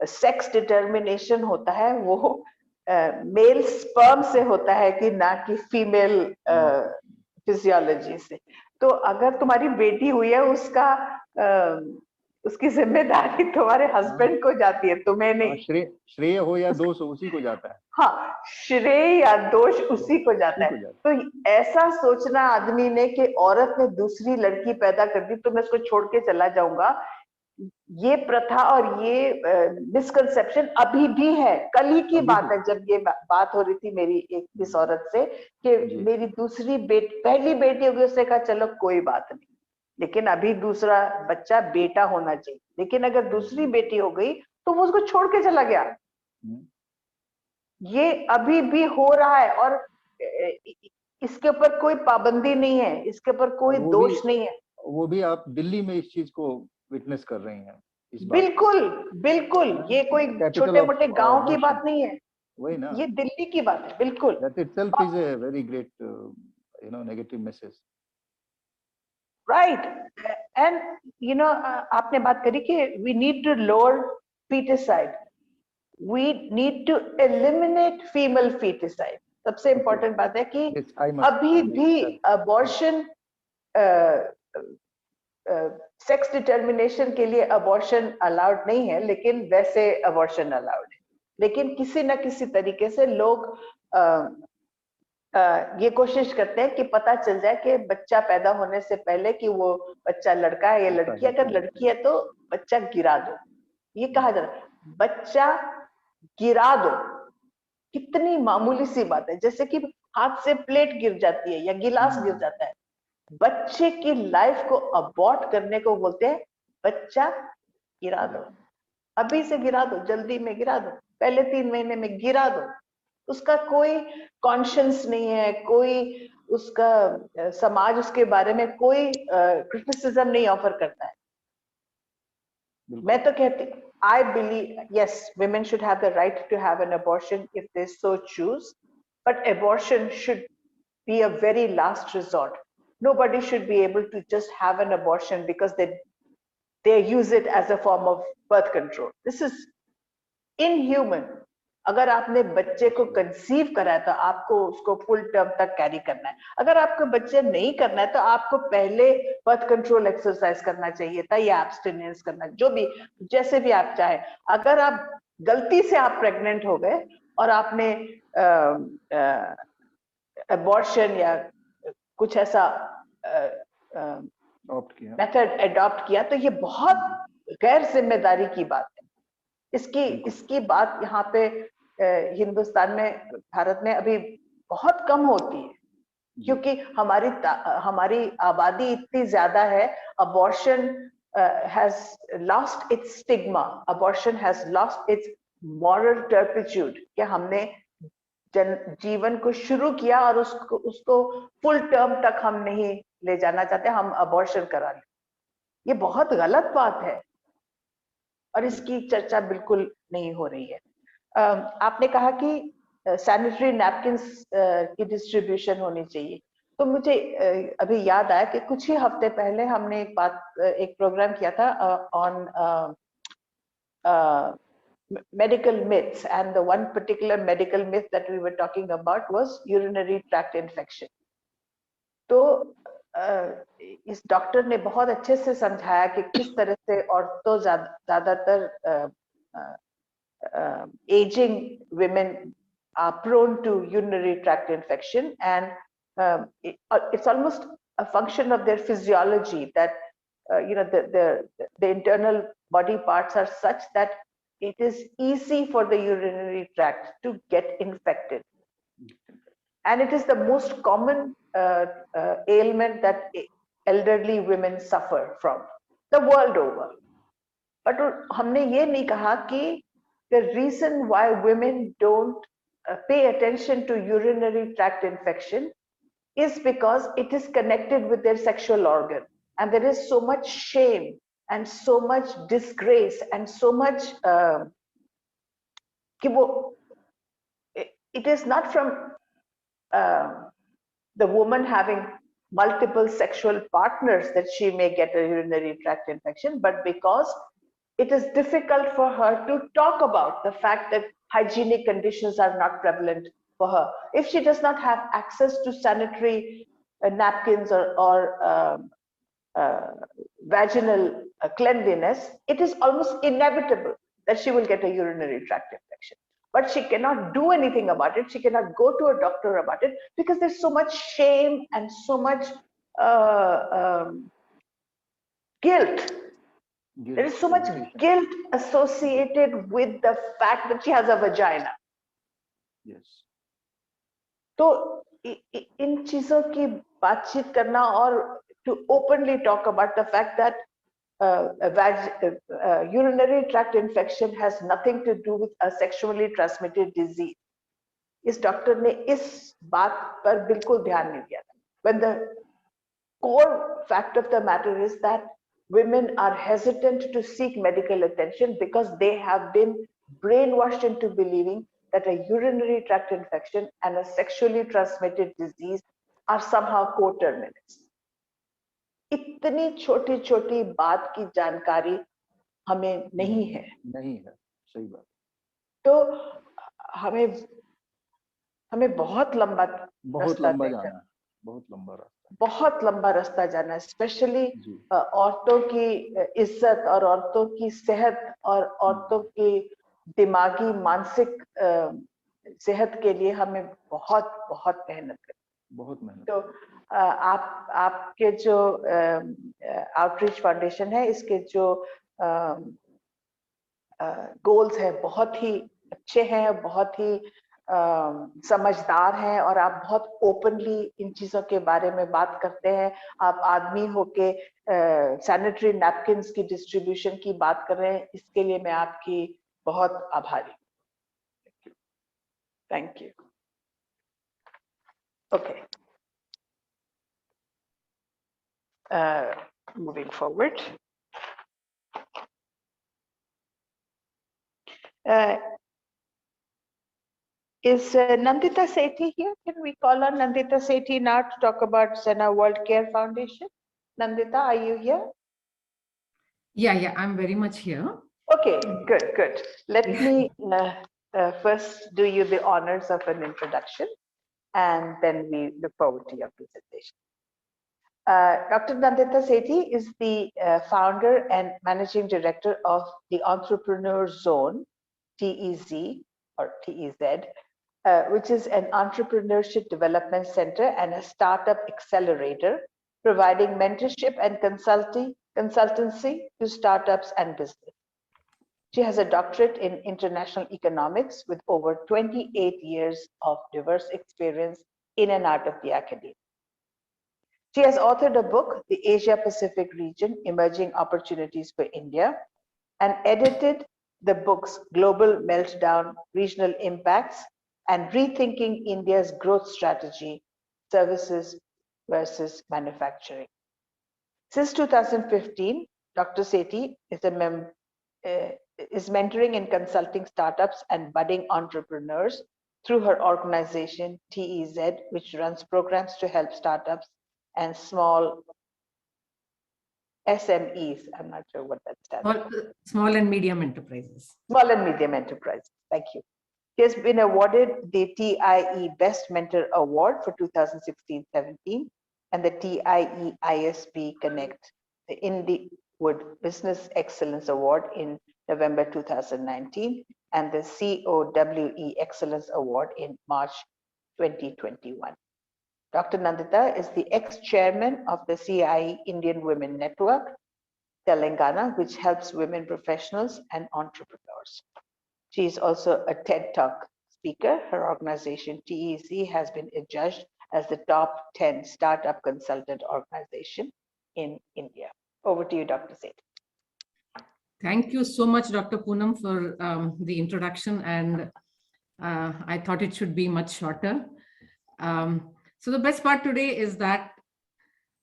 सेक्स डिटर्मिनेशन होता है वो मेल स्पर्म से होता है कि ना कि फीमेल फिजियोलॉजी से। तो अगर तुम्हारी बेटी हुई है, उसकी जिम्मेदारी तुम्हारे हस्बैंड को जाती है, तुम्हें नहीं। श्रेय हो या दोष उसी को जाता है। हाँ, श्रेय या दोष उसी को जाता है। तो ऐसा सोचना आदमी ने कि औरत ने दूसरी लड़की पैदा कर दी तो मैं उसको छोड़ के चला जाऊंगा, ये प्रथा और ये मिसकंसेप्शन अभी भी है। कल ही की बात है जब ये बात हो रही थी मेरी इस औरत से कि मेरी दूसरी पहली बेटी होगी, उसने कहा चलो कोई बात नहीं, लेकिन अभी दूसरा बच्चा बेटा होना चाहिए। लेकिन अगर दूसरी बेटी हो गई तो वो उसको छोड़ के चला गया। ये अभी भी हो रहा है और इसके ऊपर कोई पाबंदी नहीं है, इसके ऊपर कोई दोष नहीं है। वो भी आप दिल्ली में इस चीज को विटनेस कर रहे हैं। बिल्कुल बिल्कुल, ये कोई छोटे मोटे गांव की बात नहीं है, वही ना, ये दिल्ली की बात है। बिल्कुल, that itself is a very great negative message. Right, and आपने बात करी कि we need to lower feticide, we need to eliminate female feticide. सबसे इम्पोर्टेंट बात है कि अभी भी अबॉर्शन सेक्स डिटर्मिनेशन के लिए अबॉर्शन अलाउड नहीं है, लेकिन वैसे अबॉर्शन अलाउड है। लेकिन किसी न किसी तरीके से लोग ये कोशिश करते हैं कि पता चल जाए कि बच्चा पैदा होने से पहले कि वो बच्चा लड़का है या लड़की है। अगर लड़की है तो बच्चा गिरा दो, ये कहा जाता है, बच्चा गिरा दो। कितनी मामूली सी बात है, जैसे कि हाथ से प्लेट गिर जाती है या गिलास गिर जाता है। बच्चे की लाइफ को अबॉर्ट करने को बोलते हैं बच्चा गिरा दो, अभी से गिरा दो, जल्दी में गिरा दो, पहले 3 महीने में गिरा दो। उसका कोई कॉन्शियंस नहीं है, कोई उसका समाज उसके बारे में कोई क्रिटिसिज्म नहीं ऑफर करता है। मैं तो कहती, I believe, yes, women should have the right to have an abortion if they so choose, but abortion should be a very last resort. Nobody should be able to just have an abortion because they use it as a form of birth control. This is inhuman. अगर आपने बच्चे को conceive करा है तो आपको उसको full term तक कैरी करना है। अगर आपको बच्चे नहीं करना है तो आपको पहले बर्थ कंट्रोल एक्सरसाइज करना चाहिए था या एब्स्टिनेंस करना, जो भी, जैसे भी आप चाहे। अगर आप गलती से आप प्रेग्नेंट हो गए और आपने अबॉर्शन या कुछ ऐसा मेथड अडॉप्ट किया तो ये बहुत गैर जिम्मेदारी की बात है। इसकी बात यहाँ पे हिंदुस्तान में, भारत में अभी बहुत कम होती है, क्योंकि हमारी आबादी इतनी ज्यादा है। Abortion has lost its stigma, abortion has lost its moral turpitude, कि हमने जीवन को शुरू किया और उसको फुल टर्म तक हम नहीं ले जाना चाहते, हम अबॉर्शन करा लें। ये बहुत गलत बात है और इसकी चर्चा बिल्कुल नहीं हो रही है। आपने कहा कि सैनिटरी नैपकिन्स की डिस्ट्रीब्यूशन होनी चाहिए, तो मुझे अभी याद आया कि कुछ ही हफ्ते पहले हमने एक प्रोग्राम किया था on medical myths, and the one particular medical myth that we were talking about was urinary tract infection. तो इस डॉक्टर ने बहुत अच्छे से समझाया कि किस तरह से औरतों ज्यादातर aging women are prone to urinary tract infection, and it's almost a function of their physiology that the internal body parts are such that it is easy for the urinary tract to get infected, and it is the most common ailment that elderly women suffer from the world over. But हमने ये नहीं कहा कि the reason why women don't pay attention to urinary tract infection is because it is connected with their sexual organ, and there is so much shame and so much disgrace and so much it is not from the woman having multiple sexual partners that she may get a urinary tract infection, but because it is difficult for her to talk about the fact that hygienic conditions are not prevalent for her. If she does not have access to sanitary napkins or vaginal cleanliness, it is almost inevitable that she will get a urinary tract infection. But she cannot do anything about it. She cannot go to a doctor about it because there's so much shame and so much guilt. There is so much guilt associated with the fact that she has a vagina. Yes. तो इन चीजों की बातचीत करना और to openly talk about the fact that urinary tract infection has nothing to do with a sexually transmitted disease. इस doctor ने इस बात पर बिल्कुल ध्यान नहीं दिया था. When the core fact of the matter is that women are hesitant to seek medical attention because they have been brainwashed into believing that a urinary tract infection and a sexually transmitted disease are somehow coterminous. इतनी छोटी छोटी बात की जानकारी हमें नहीं है. सही बात. तो हमें बहुत लंबा जाना. बहुत लंबा रास्ता जाना, स्पेशली औरतों की इज्जत और औरतों की सेहत और औरतों की दिमागी मानसिक सेहत के लिए हमें बहुत बहुत मेहनत करनी। तो आपके जो आउटरीच फाउंडेशन है, इसके जो गोल्स है बहुत ही अच्छे हैं, बहुत ही समझदार हैं, और आप बहुत ओपनली इन चीजों के बारे में बात करते हैं। आप आदमी होके सैनिटरी नैपकिन्स की डिस्ट्रीब्यूशन की बात कर रहे हैं, इसके लिए मैं आपकी बहुत आभारी हूँ। Thank you. Okay, moving forward. Is Nandita Sethi here? Can we call on Nandita Sethi now to talk about XENA World Care Foundation? Nandita, are you here? Yeah, I'm very much here. Okay, good. Let me first do you the honors of an introduction, and then we look forward to your presentation. Dr. Nandita Sethi is the founder and managing director of the Entrepreneur Zone, TEZ or TEZ, which is an entrepreneurship development center and a startup accelerator, providing mentorship and consultancy to startups and business. She has a doctorate in international economics with over 28 years of diverse experience in and out of the academy. She has authored a book, The Asia Pacific Region, Emerging Opportunities for India, and edited the books Global Meltdown, Regional Impacts, and Rethinking India's Growth Strategy, Services versus Manufacturing. Since 2015, Dr. Sethi is mentoring and consulting startups and budding entrepreneurs through her organization, TEZ, which runs programs to help startups and small SMEs. I'm not sure what that stands for. Small and medium enterprises. Small and medium enterprises. Thank you. He has been awarded the TIE Best Mentor Award for 2016-17 and the TIE ISB Connect, the Indiewood Business Excellence Award in November 2019, and the COWE Excellence Award in March 2021. Dr. Nandita is the ex-chairman of the CIE Indian Women Network, Telangana, which helps women professionals and entrepreneurs. She is also a TED Talk speaker. Her organization, TEC, has been adjudged as the top 10 startup consultant organization in India. Over to you, Dr. Sethi. Thank you so much, Dr. Poonam, for the introduction, and I thought it should be much shorter. So the best part today is that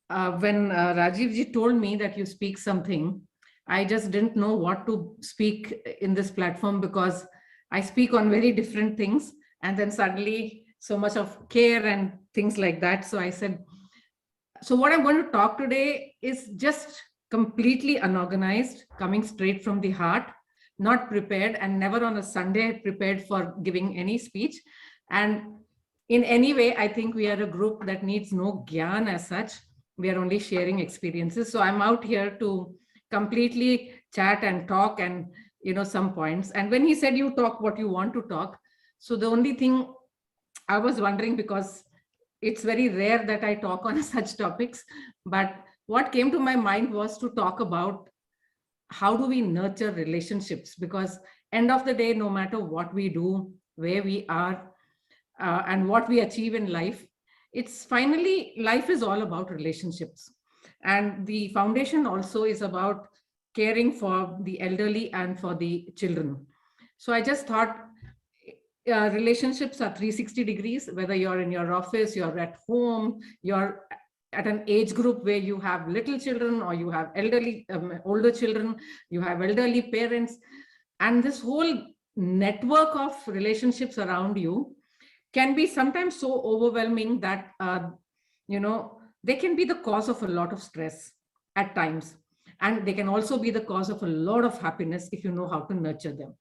when Rajiv ji told me that you speak something, I just didn't know what to speak in this platform because I speak on very different things, and then suddenly so much of care and things like that. So I said, so what I'm going to talk today is just completely unorganized, coming straight from the heart, not prepared, and never on a Sunday prepared for giving any speech. And in any way, I think we are a group that needs no gyan as such. We are only sharing experiences. So I'm out here to completely chat and talk and, some points. And when he said you talk what you want to talk, so the only thing I was wondering, because it's very rare that I talk on such topics, but what came to my mind was to talk about how do we nurture relationships, because end of the day, no matter what we do, where we are, and what we achieve in life, it's finally, life is all about relationships. And the foundation also is about caring for the elderly and for the children. So I just thought relationships are 360 degrees, whether you're in your office, you're at home, you're at an age group where you have little children or you have elderly, older children, you have elderly parents, and this whole network of relationships around you can be sometimes so overwhelming that, they can be the cause of a lot of stress at times. And they can also be the cause of a lot of happiness if you know how to nurture them.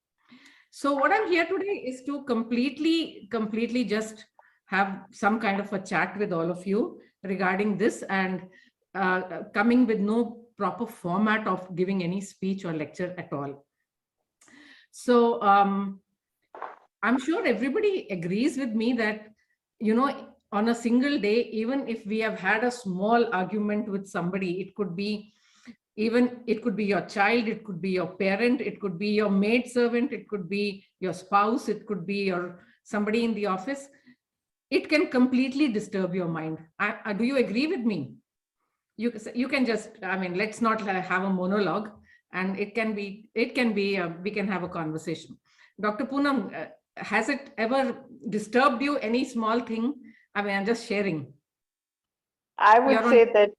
So what I'm here today is to completely just have some kind of a chat with all of you regarding this, and coming with no proper format of giving any speech or lecture at all. So I'm sure everybody agrees with me that, on a single day, even if we have had a small argument with somebody, it could be your child, it could be your parent, it could be your maid servant, it could be your spouse, it could be somebody in the office. It can completely disturb your mind. Do you agree with me? You can just, let's not have a monologue, and we can have a conversation. Dr. Poonam, has it ever disturbed you, any small thing? I'm just sharing. I would say that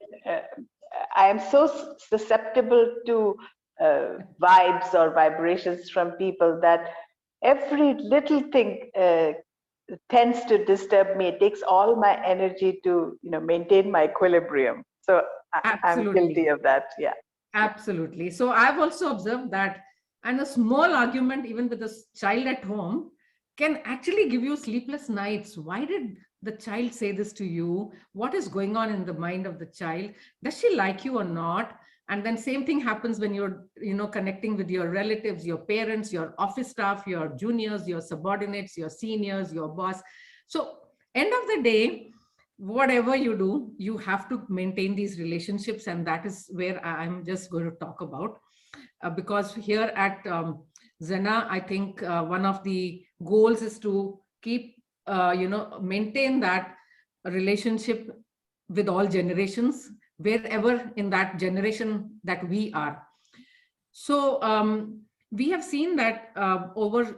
I am so susceptible to vibes or vibrations from people that every little thing tends to disturb me. It takes all my energy to maintain my equilibrium. So I'm guilty of that. Yeah. Absolutely. So I've also observed that, and a small argument, even with a child at home, can actually give you sleepless nights. Why did the child say this to you? What is going on in the mind of the child? Does she like you or not? And then same thing happens when you're, connecting with your relatives, your parents, your office staff, your juniors, your subordinates, your seniors, your boss. So end of the day, whatever you do, you have to maintain these relationships. And that is where I'm just going to talk about. Because here at XENA, I think one of the goals is to keep, maintain that relationship with all generations, wherever in that generation that we are. So we have seen that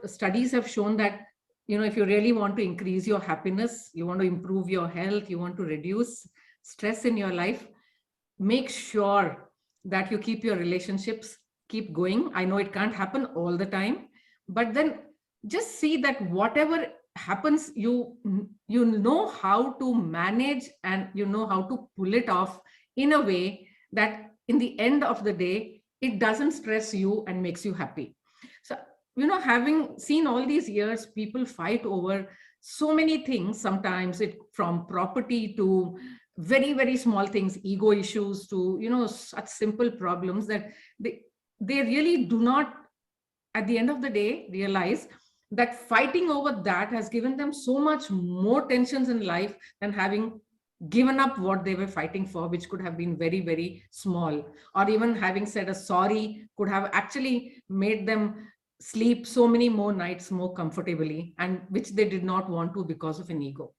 studies have shown that, if you really want to increase your happiness, you want to improve your health, you want to reduce stress in your life, make sure that you keep your relationships keep going. I know it can't happen all the time, but then just see that whatever happens, you know how to manage, and you know how to pull it off in a way that in the end of the day, it doesn't stress you and makes you happy. So, having seen all these years, people fight over so many things, sometimes from property to very, very small things, ego issues to, such simple problems that they really do not, at the end of the day, realize that fighting over that has given them so much more tensions in life than having given up what they were fighting for, which could have been very, very small, or even having said a sorry could have actually made them sleep so many more nights more comfortably, and which they did not want to because of an ego.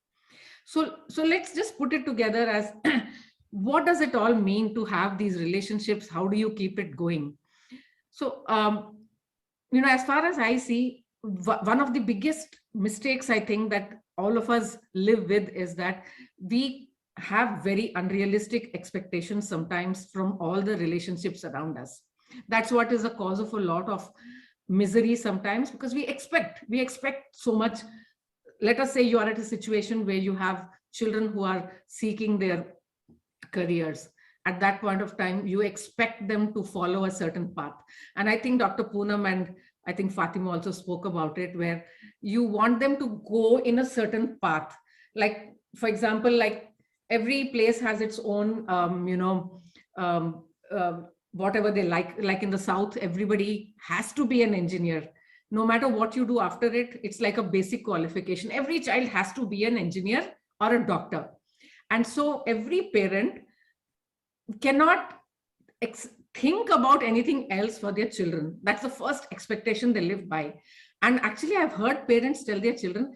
So let's just put it together as what does it all mean to have these relationships? How do you keep it going? So, as far as I see, one of the biggest mistakes I think that all of us live with is that we have very unrealistic expectations sometimes from all the relationships around us. That's what is a cause of a lot of misery sometimes, because we expect so much. Let us say you are at a situation where you have children who are seeking their careers. At that point of time, you expect them to follow a certain path. And I think Dr. Poonam and I think Fatima also spoke about it, where you want them to go in a certain path. Like, for example, like every place has its own, whatever they like in the South, everybody has to be an engineer. No matter what you do after it, it's like a basic qualification. Every child has to be an engineer or a doctor. And so every parent cannot think about anything else for their children. That's the first expectation they live by. And actually, I've heard parents tell their children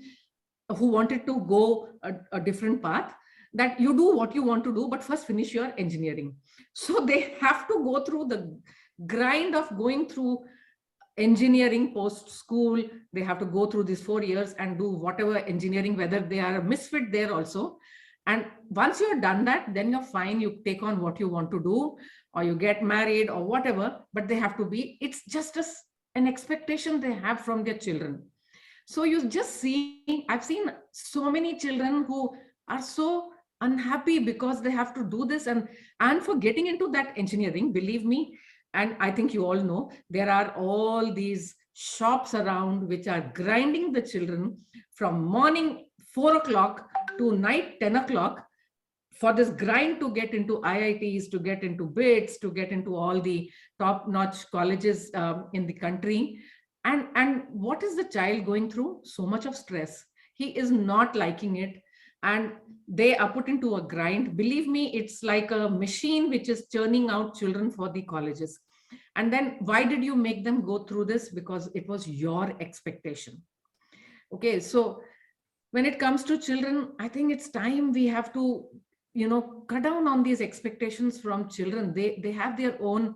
who wanted to go a different path that you do what you want to do, but first finish your engineering. So they have to go through the grind of going through engineering post school. They have to go through these 4 years and do whatever engineering, whether they are a misfit there also. And once you're done that, then you're fine. You take on what you want to do, or you get married or whatever, but they have to be, it's just an expectation they have from their children. So you just see, I've seen so many children who are so unhappy because they have to do this, and for getting into that engineering, believe me, and I think you all know, there are all these shops around which are grinding the children from morning 4 o'clock to night 10 o'clock. for this grind to get into IITs, to get into BITS, to get into all the top-notch colleges in the country. And what is the child going through? So much of stress. He is not liking it. And they are put into a grind. Believe me, it's like a machine which is churning out children for the colleges. And then why did you make them go through this? Because it was your expectation. Okay, so when it comes to children, I think it's time we have to, cut down on these expectations from children. They have their own,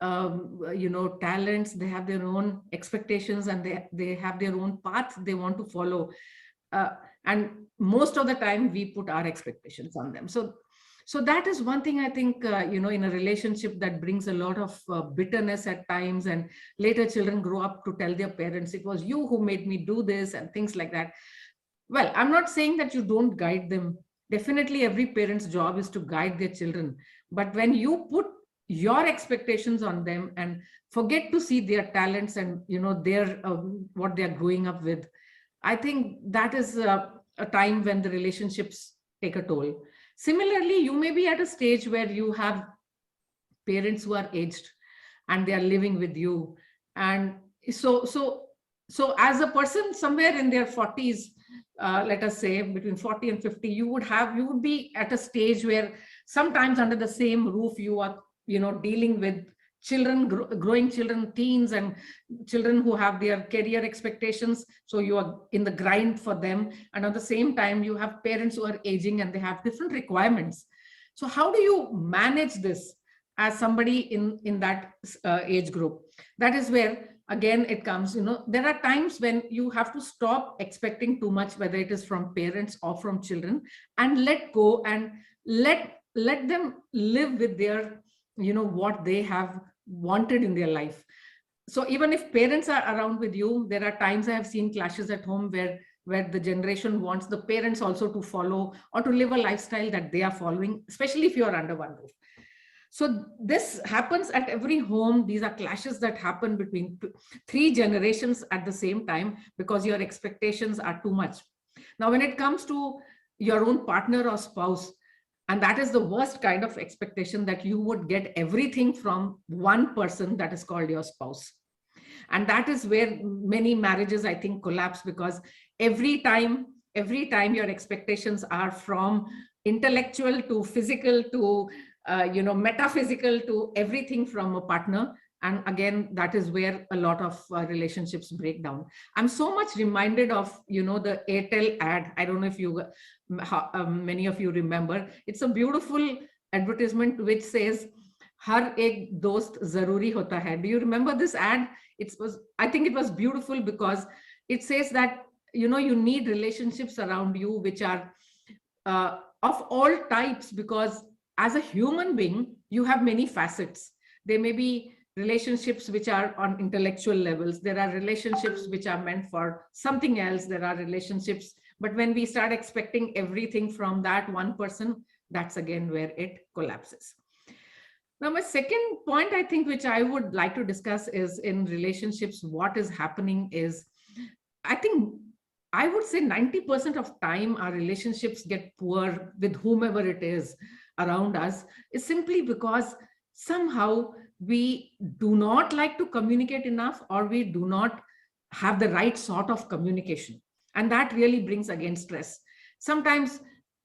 talents, they have their own expectations, and they have their own path they want to follow. And most of the time we put our expectations on them. So that is one thing I think, in a relationship that brings a lot of bitterness at times, and later children grow up to tell their parents, it was you who made me do this, and things like that. Well, I'm not saying that you don't guide them. Definitely every parent's job is to guide their children. But when you put your expectations on them and forget to see their talents and, their what they're growing up with, I think that is a time when the relationships take a toll. Similarly, you may be at a stage where you have parents who are aged and they are living with you. And so as a person somewhere in their 40s, let us say between 40 and 50, you would be at a stage where sometimes under the same roof, you are, dealing with children, growing children, teens, and children who have their career expectations. So you are in the grind for them. And at the same time, you have parents who are aging and they have different requirements. So how do you manage this as somebody in that age group? That is where, again, it comes, there are times when you have to stop expecting too much, whether it is from parents or from children, and let go and let them live with their, what they have wanted in their life. So even if parents are around with you, there are times I have seen clashes at home where the generation wants the parents also to follow or to live a lifestyle that they are following, especially if you are under one roof. So this happens at every home. These are clashes that happen between 3 generations at the same time because your expectations are too much. Now, when it comes to your own partner or spouse, and that is the worst kind of expectation, that you would get everything from one person, that is called your spouse. And that is where many marriages, I think, collapse, because every time your expectations are from intellectual to physical to metaphysical to everything from a partner. And again, that is where a lot of relationships break down. I'm so much reminded of, the Airtel ad. I don't know if you, many of you remember. It's a beautiful advertisement which says, "Har ek dost zaruri hota hai." Do you remember this ad? I think it was beautiful because it says that, you need relationships around you which are of all types, because as a human being, you have many facets. There may be relationships which are on intellectual levels. There are relationships which are meant for something else. There are relationships, but when we start expecting everything from that one person, that's again where it collapses. Now, my second point, I think, which I would like to discuss is in relationships, what is happening is, I think, I would say 90% of time our relationships get poor with whomever it is around us is simply because somehow we do not like to communicate enough, or we do not have the right sort of communication. And that really brings again stress. Sometimes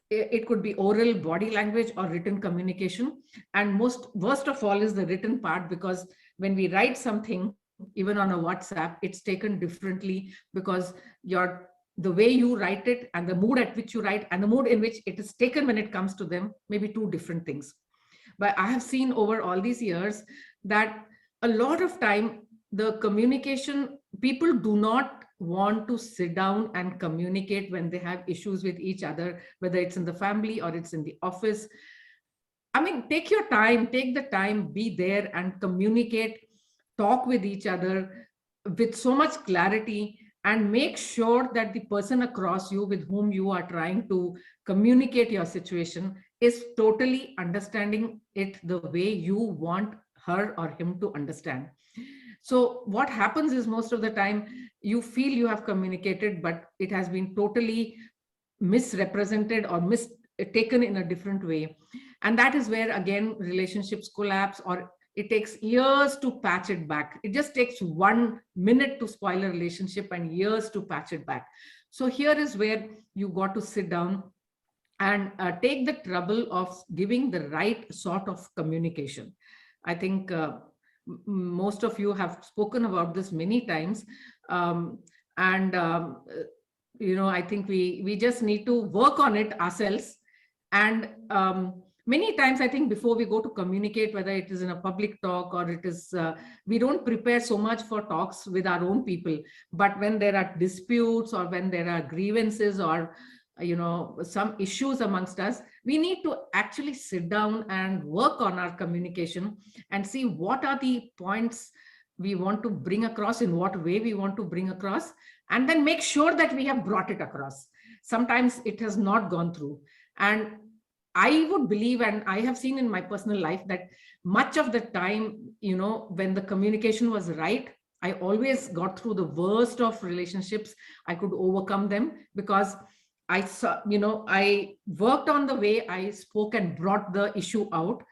it could be oral, body language, or written communication. And worst of all is the written part, because when we write something, even on a WhatsApp, it's taken differently because the way you write it and the mood at which you write and the mood in which it is taken when it comes to them may be two different things. But I have seen over all these years that a lot of time the communication, people do not want to sit down and communicate when they have issues with each other, whether it's in the family or it's in the office. I mean, take your time, take the time, be there and communicate, talk with each other with so much clarity, and make sure that the person across you with whom you are trying to communicate your situation is totally understanding it the way you want her or him to understand. So what happens is, most of the time you feel you have communicated, but it has been totally misrepresented or taken in a different way. And that is where, again, relationships collapse, or it takes years to patch it back. It just takes 1 minute to spoil a relationship and years to patch it back. So here is where you got to sit down and take the trouble of giving the right sort of communication. I think most of you have spoken about this many times. I think we just need to work on it ourselves. And many times, I think before we go to communicate, whether it is in a public talk or it is, we don't prepare so much for talks with our own people. But when there are disputes or when there are grievances or some issues amongst us, we need to actually sit down and work on our communication and see what are the points we want to bring across, in what way we want to bring across, and then make sure that we have brought it across. Sometimes it has not gone through. And I would believe, and I have seen in my personal life, that much of the time, when the communication was right, I always got through the worst of relationships. I could overcome them because I saw, I worked on the way I spoke and brought the issue out.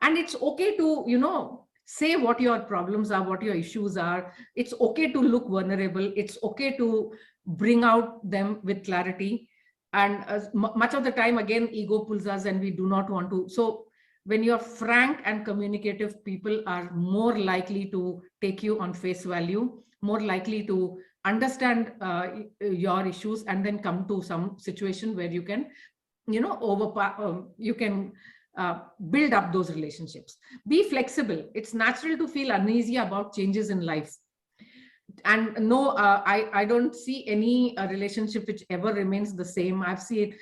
And it's okay to, say what your problems are, what your issues are. It's okay to look vulnerable. It's okay to bring out them with clarity. And much of the time, again, ego pulls us and we do not want to. So when you're frank and communicative, people are more likely to take you on face value, more likely to understand your issues, and then come to some situation where you can, you can build up those relationships. Be flexible. It's natural to feel uneasy about changes in life. And no, I don't see any relationship which ever remains the same. I've seen,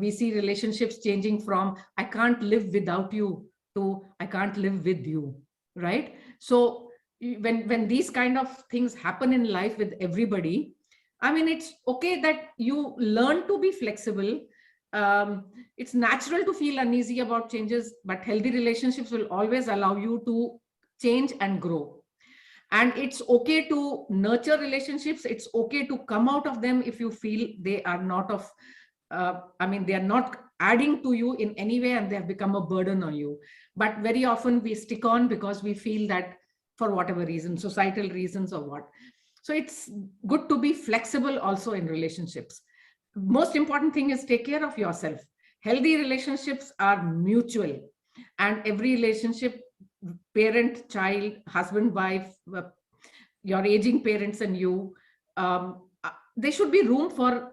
we see relationships changing from I can't live without you to I can't live with you, right? So when these kind of things happen in life with everybody, it's okay that you learn to be flexible. It's natural to feel uneasy about changes, but healthy relationships will always allow you to change and grow. And it's okay to nurture relationships. It's okay to come out of them if you feel they are not of, they are not adding to you in any way and they have become a burden on you. But very often we stick on because we feel that for whatever reason, societal reasons or what. So it's good to be flexible also in relationships. Most important thing is take care of yourself. Healthy relationships are mutual, and every relationship, parent, child, husband, wife, your aging parents and you, there should be room for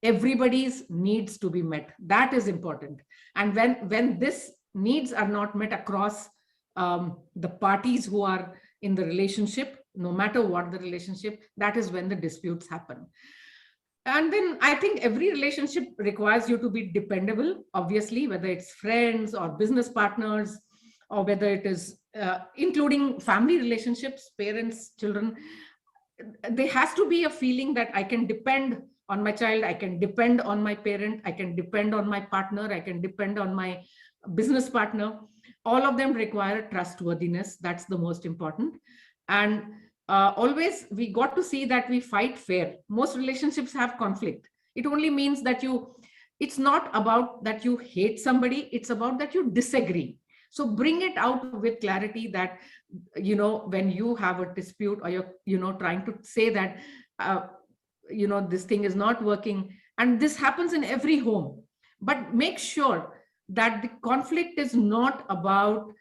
everybody's needs to be met. That is important. And when this needs are not met across the parties who are in the relationship, no matter what the relationship, that is when the disputes happen. And then I think every relationship requires you to be dependable, obviously, whether it's friends or business partners, or whether it is including family relationships, parents, children. There has to be a feeling that I can depend on my child, I can depend on my parent, I can depend on my partner, I can depend on my business partner. All of them require trustworthiness. That's the most important. And always we got to see that we fight fair. Most relationships have conflict. It only means that it's not about that you hate somebody, it's about that you disagree. So bring it out with clarity that, when you have a dispute or you're, trying to say that, this thing is not working, and this happens in every home, but make sure that the conflict is not about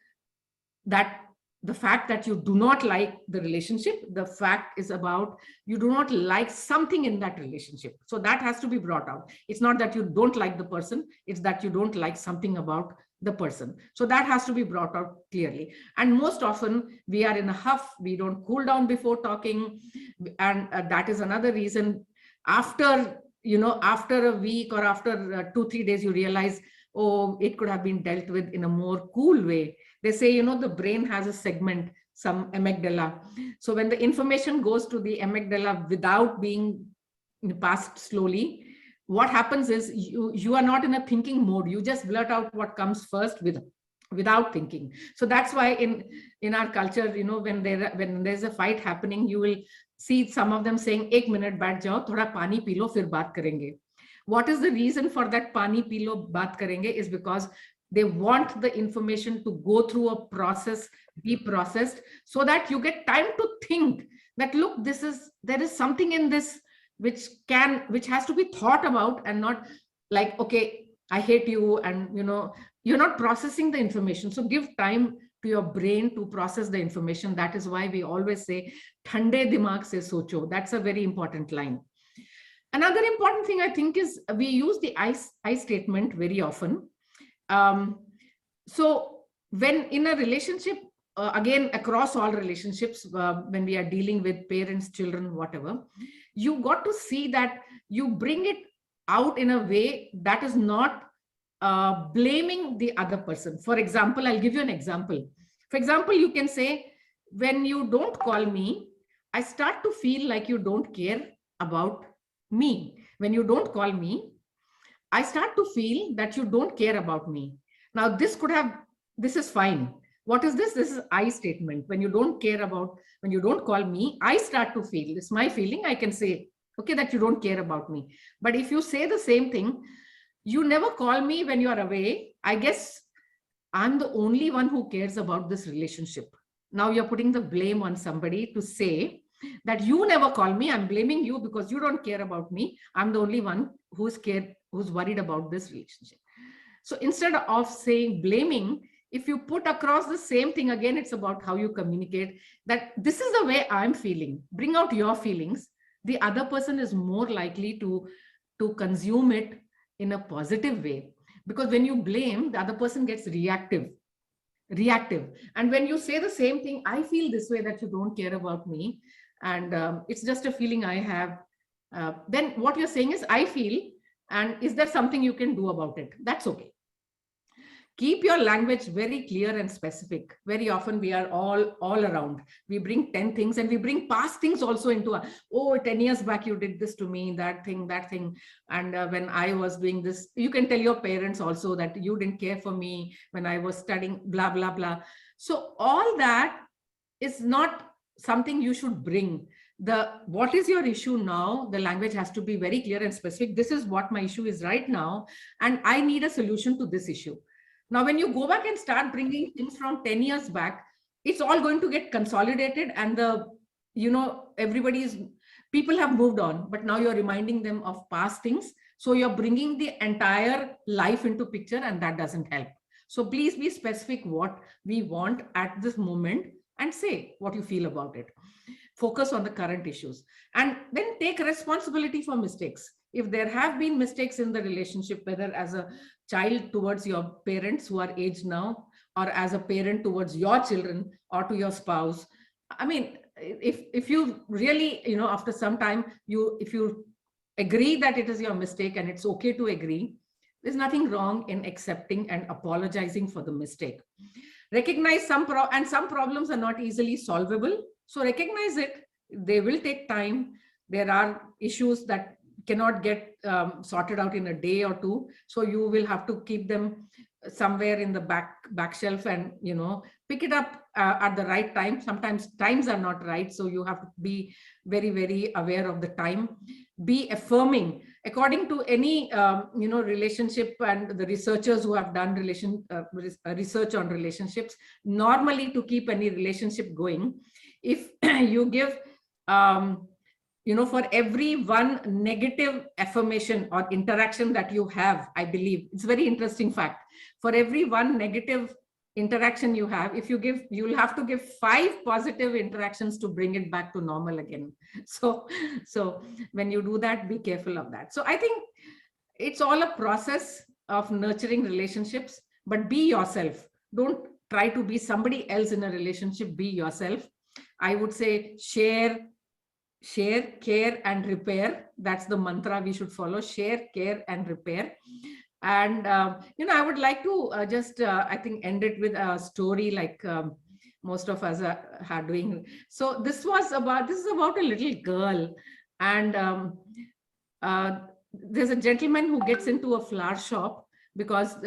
that, the fact that you do not like the relationship. The fact is about you do not like something in that relationship. So that has to be brought out. It's not that you don't like the person, it's that you don't like something about the person. So that has to be brought out clearly. And most often we are in a huff, we don't cool down before talking. And that is another reason. After a week or after 2-3 days, you realize, oh, it could have been dealt with in a more cool way. They say, the brain has a segment, some amygdala. So when the information goes to the amygdala without being passed slowly, what happens is you are not in a thinking mode. You just blurt out what comes first without thinking. So that's why in our culture, when there's a fight happening, you will see some of them saying, "1 minute baith jao, thoda pani pee lo, fir baat karenge." What is the reason for that pani pilo baat karenge is because they want the information to go through a process, be processed, so that you get time to think that, look, there is something in this which has to be thought about, and not like, okay, I hate you, and you're not processing the information. So give time to your brain to process the information. That is why we always say, thande dimag se socho. That's a very important line. Another important thing I think is we use the I statement very often. So when in a relationship, again, across all relationships, when we are dealing with parents, children, whatever, you got to see that you bring it out in a way that is not blaming the other person. For example, I'll give you an example. For example, you can say, when you don't call me, I start to feel like you don't care about me. When you don't call me, I start to feel that you don't care about me. Now, this is fine. What is this? This is I statement. When you don't call me, I start to feel, it's my feeling. I can say, okay, that you don't care about me. But if you say the same thing, you never call me when you are away, I guess I'm the only one who cares about this relationship. Now you're putting the blame on somebody to say that you never call me. I'm blaming you because you don't care about me. I'm the only one who's worried about this relationship. So instead of saying blaming, if you put across the same thing, again, it's about how you communicate that this is the way I'm feeling. Bring out your feelings. The other person is more likely to consume it in a positive way. Because when you blame, the other person gets reactive. And when you say the same thing, I feel this way, that you don't care about me, and it's just a feeling I have, then what you're saying is, I feel, and is there something you can do about it? That's okay. Keep your language very clear and specific. Very often we are all around. We bring 10 things, and we bring past things also into 10 years back you did this to me, that thing. And when I was doing this, you can tell your parents also that you didn't care for me when I was studying, blah, blah, blah. So all that is not something you should bring. What is your issue now? The language has to be very clear and specific. This is what my issue is right now, and I need a solution to this issue. Now, when you go back and start bringing things from 10 years back, it's all going to get consolidated, and people have moved on, but now you're reminding them of past things. So you're bringing the entire life into picture, and that doesn't help. So please be specific what we want at this moment, and say what you feel about it. Focus on the current issues, and then take responsibility for mistakes. If there have been mistakes in the relationship, whether as a child towards your parents who are aged now, or as a parent towards your children, or to your spouse, I mean, if you really, after some time, if you agree that it is your mistake, and it's okay to agree, there's nothing wrong in accepting and apologizing for the mistake. Recognize some problems are not easily solvable. So recognize it. They will take time. There are issues that cannot get sorted out in a day or two. So you will have to keep them somewhere in the back shelf, and pick it up at the right time. Sometimes times are not right, so you have to be very, very aware of the time. Be affirming. According to any relationship, and the researchers who have done research on relationships, normally to keep any relationship going, if you give for every one negative affirmation or interaction that you have, I believe it's a very interesting fact, for every one negative interaction you have, you'll have to give 5 positive interactions to bring it back to normal again. So when you do that, be careful of that. So I think it's all a process of nurturing relationships, but be yourself. Don't try to be somebody else in a relationship. Be yourself. I would say share, care, and repair. That's the mantra we should follow. Share, care, and repair. And I would like to just I think end it with a story, like most of us are doing. So this is about a little girl, and there's a gentleman who gets into a flower shop because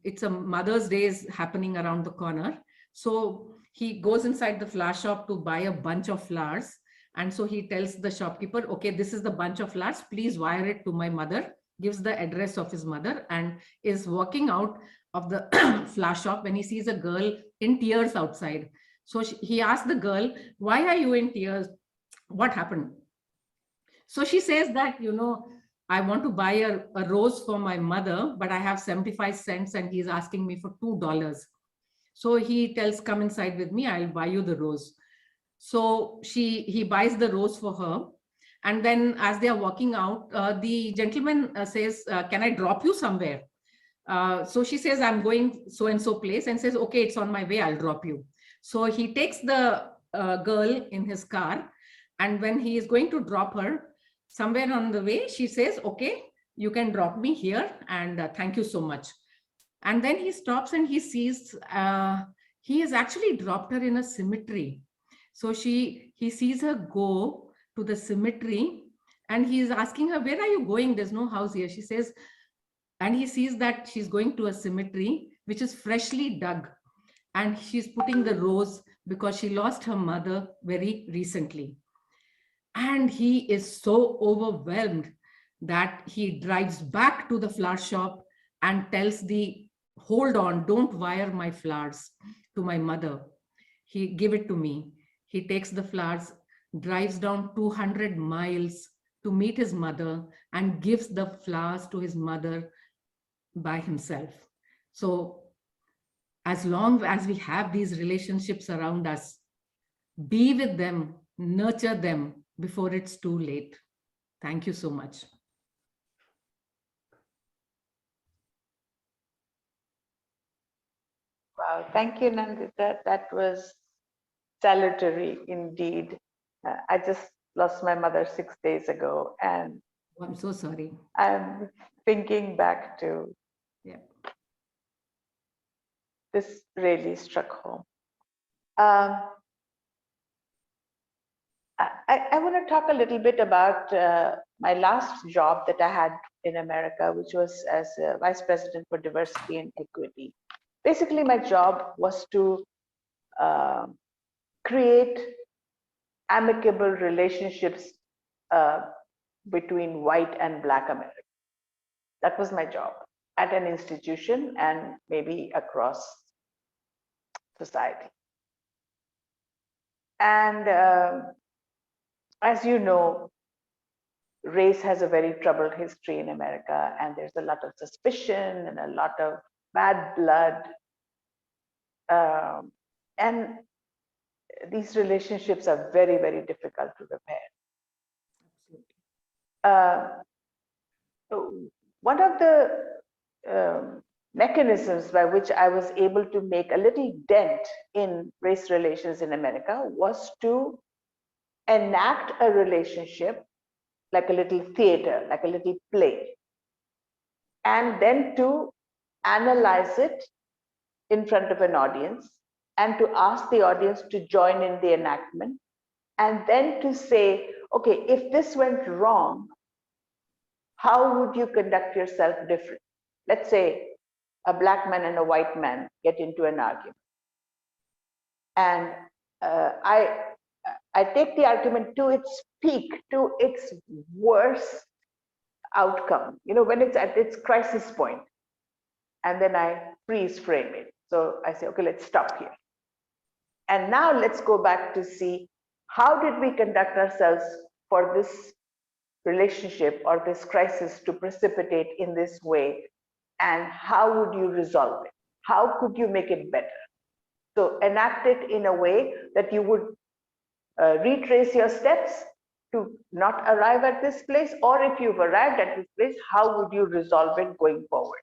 it's a Mother's Day is happening around the corner. So he goes inside the flower shop to buy a bunch of flowers. And so he tells the shopkeeper, okay, this is the bunch of flowers. Please wire it to my mother gives the address of his mother, and is walking out of the flower shop when he sees a girl in tears outside. So he asks the girl, why are you in tears? What happened? So she says that, you know, I want to buy a rose for my mother, but I have 75 cents and he's asking me for $2. So he tells, come inside with me, I'll buy you the rose. So he buys the rose for her. And then as they are walking out, the gentleman says, can I drop you somewhere? So she says, I'm going so-and-so place, and says, okay, it's on my way, I'll drop you. So he takes the girl in his car. And when he is going to drop her, somewhere on the way, she says, okay, you can drop me here, and thank you so much. And then he stops and he sees he has actually dropped her in a cemetery. So he sees her go to the cemetery, and he is asking her, where are you going? There's no house here. She says, and he sees that she's going to a cemetery which is freshly dug, and she's putting the rose because she lost her mother very recently. And he is so overwhelmed that he drives back to the flower shop and tells the, hold on, don't wire my flowers to my mother. He give it to me. He takes the flowers, drives down 200 miles to meet his mother, and gives the flowers to his mother by himself. So as long as we have these relationships around us, be with them, nurture them before it's too late. Thank you so much. Wow, thank you, Nandita. That was salutary indeed. I just lost my mother 6 days ago, and I'm so sorry. I'm thinking back to this really struck home. I want to talk a little bit about my last job that I had in America, which was as a Vice President for Diversity and Equity. Basically, my job was to create amicable relationships between white and Black Americans. That was my job at an institution and maybe across society. And as you know, race has a very troubled history in America, and there's a lot of suspicion and a lot of bad blood. And these relationships are very, very difficult to repair. One of the mechanisms by which I was able to make a little dent in race relations in America was to enact a relationship like a little theater, like a little play, and then to analyze it in front of an audience, and to ask the audience to join in the enactment, and then to say, okay, if this went wrong, how would you conduct yourself different? Let's say a Black man and a white man get into an argument, and I take the argument to its peak, to its worst outcome, you know, when it's at its crisis point, and then I freeze frame it. So I say, okay, let's stop here. And now let's go back to see, how did we conduct ourselves for this relationship or this crisis to precipitate in this way? And how would you resolve it? How could you make it better? So enact it in a way that you would retrace your steps to not arrive at this place, or if you've arrived at this place, how would you resolve it going forward?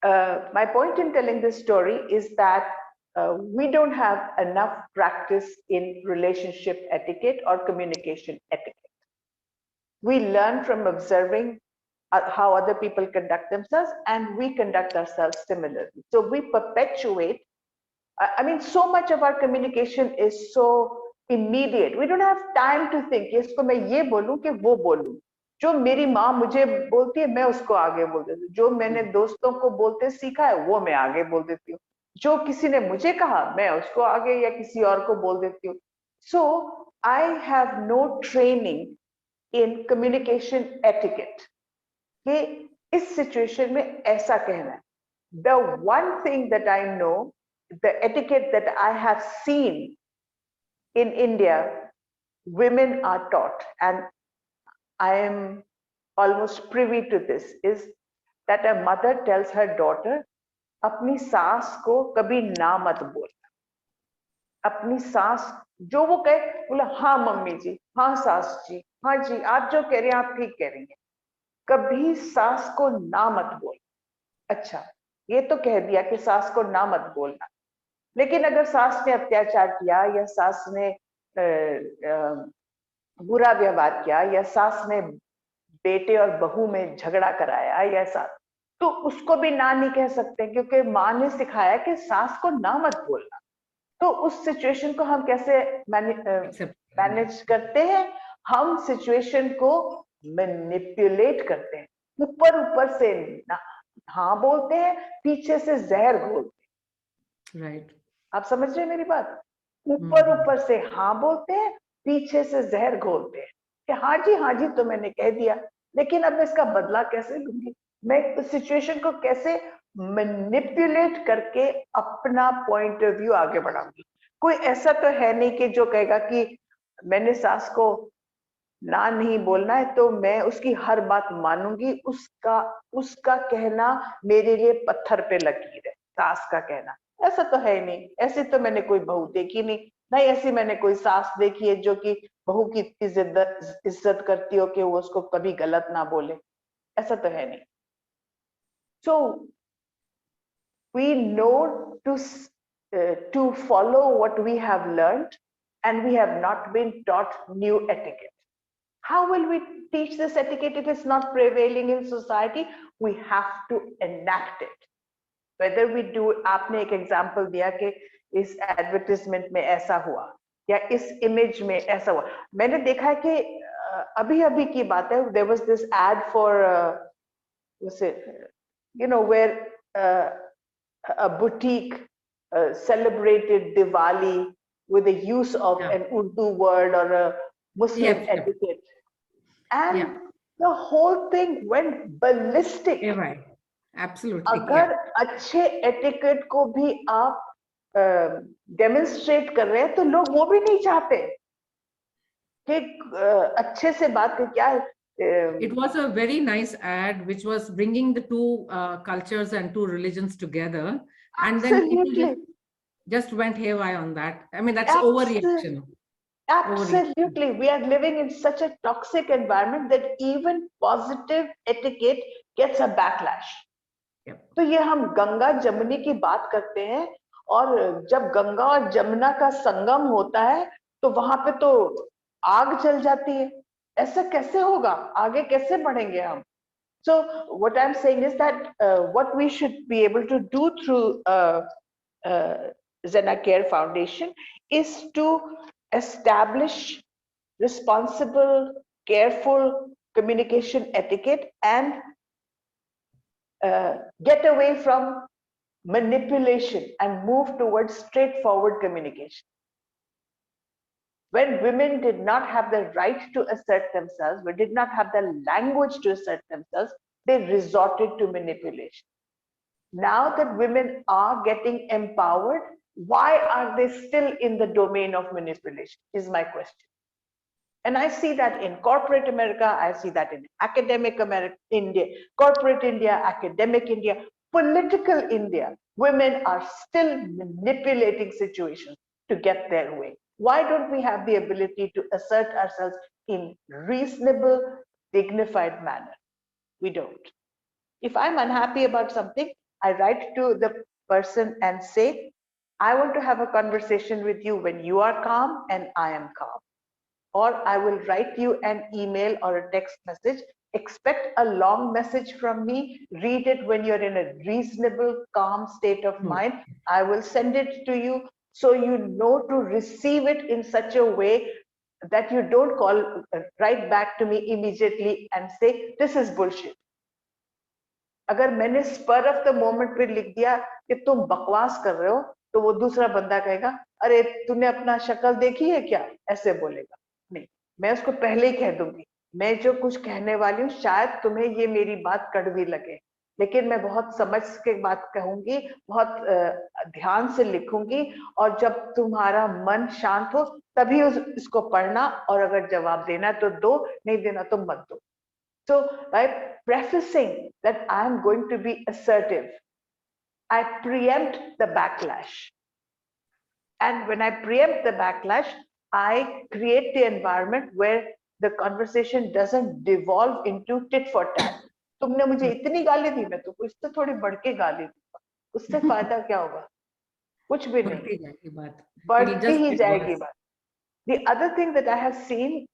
My point in telling this story is that we don't have enough practice in relationship etiquette or communication etiquette. We learn from observing how other people conduct themselves, and we conduct ourselves similarly. So we perpetuate. I mean, so much of our communication is so immediate. We don't have time to think, इसको मैं ये बोलूं कि वो बोलूं. जो मेरी माँ मुझे बोलती है मैं उसको आगे बोल देती हूँ. जो मैंने दोस्तों को बोलते सीखा है वो मैं आगे बोल देती हूँ. जो किसी ने मुझे कहा मैं उसको आगे या किसी और को बोल देती हूँ. So I have no training in communication etiquette कि इस situation में ऐसा कहना है. The one thing that I know, the etiquette that I have seen in India, women are taught, and I am almost privy to this, is that a mother tells her daughter, अपनी सास को कभी ना मत बोल. अपनी सास जो वो कहे बोला हाँ मम्मी जी, हाँ सास जी, हाँ जी आप जो कह रहे हैं आप ठीक कह रही हैं. कभी सास को ना मत बोल. अच्छा, ये तो कह दिया कि सास को ना मत बोलना, लेकिन अगर सास ने अत्याचार किया या सास ने बुरा व्यवहार किया या सास ने बेटे और बहू में झगड़ा कराया या सास, तो उसको भी ना नहीं कह सकते क्योंकि माँ ने सिखाया कि सास को ना मत बोलना. तो उस सिचुएशन को हम कैसे मैनेज करते हैं? हम सिचुएशन को मैनिपुलेट करते हैं. ऊपर ऊपर से ना हाँ बोलते हैं, पीछे से जहर घोलते हैं. राइट. आप समझ रहे हैं मेरी बात? ऊपर ऊपर से हाँ बोलते हैं, पीछे से जहर घोलते हैं कि हाँ जी तो मैंने कह दिया, लेकिन अब मैं इसका बदला कैसे लूंगी? मैं उस सिचुएशन को कैसे मैनिपुलेट करके अपना पॉइंट ऑफ व्यू आगे बढ़ाऊंगी? कोई ऐसा तो है नहीं कि जो कहेगा कि मैंने सास को ना नहीं बोलना है तो मैं उसकी हर बात मानूंगी. उसका कहना मेरे लिए पत्थर पे लकीर है. सास का कहना ऐसा तो है ही नहीं. ऐसी तो मैंने कोई बहू देखी नहीं ऐसी मैंने कोई सास देखी है जो कि बहू की इतनी इज्जत करती हो कि वो उसको कभी गलत ना बोले. ऐसा तो है नहीं. So we know to follow what we have learned, and we have not been taught new etiquette. How will we teach this etiquette? It is not prevailing in society. We have to enact it. Whether we do, आपने एक example दिया कि इस advertisement में ऐसा हुआ या इस इमेज में ऐसा हुआ. मैंने देखा है कि अभी अभी की बात है. There was this ad for where a boutique celebrated Diwali with the use of an Urdu word or a Muslim etiquette. And the whole thing went ballistic. Right. Absolutely. अगर अच्छे etiquette को भी आप demonstrate कर रहे हैं तो लोग वो भी नहीं चाहते कि अच्छे से बात कर. क्या It was a very nice ad which was bringing the two cultures and two religions together, and then people just went haywire on that. I mean, that's overreaction. Absolutely. We are living in such a toxic environment that even positive etiquette gets a backlash. तो ये हम गंगा जमुनी की बात करते हैं, और जब गंगा और जमुना का संगम होता है तो वहां पे तो आग जल जाती है. ऐसा कैसे होगा? आगे कैसे बढ़ेंगे हम? So what I'm saying is that what we should be able to do through XENA Care Foundation is to establish responsible, careful communication etiquette and get away from manipulation and move towards straightforward communication. When women did not have the right to assert themselves, we did not have the language to assert themselves, they resorted to manipulation. Now that women are getting empowered, why are they still in the domain of manipulation is my question. And I see that in corporate America, I see that in academic America, India, corporate India, academic India, political India. Women are still manipulating situations to get their way. Why don't we have the ability to assert ourselves in reasonable, dignified manner? We don't. If I'm unhappy about something, I write to the person and say, I want to have a conversation with you when you are calm and I am calm. Or I will write you an email or a text message. Expect a long message from me. Read it when you're in a reasonable, calm state of mind. I will send it to you so you know to receive it in such a way that you don't write back to me immediately and say, this is bullshit. अगर मैंने spur of the moment पे लिख दिया कि तुम बकवास कर रहे हो, तो वो दूसरा बंदा कहेगा, अरे तूने अपना शक्ल देखी है क्या? ऐसे बोलेगा. नहीं, मैं उसको पहले ही कह दूंगी, मैं जो कुछ कहने वाली हूँ शायद तुम्हें ये मेरी बात कड़वी लगे, लेकिन मैं बहुत समझ के बात कहूंगी, बहुत ध्यान से लिखूंगी, और जब तुम्हारा मन शांत हो तभी इसको पढ़ना, और अगर जवाब देना तो दो, नहीं देना तो मत दो. So by prefacing that I am going to be assertive, I preempt the backlash. And when I preempt the backlash, I create the environment where the conversation doesn't devolve into tit for tat. तुमने मुझे इतनी गाली दी, मैं तो इससे थोड़ी बढ़ के गाली दूंगा, उससे फायदा क्या होगा? कुछ भी नहीं, बढ़ती ही जाएगी बात. The other thing that I have seen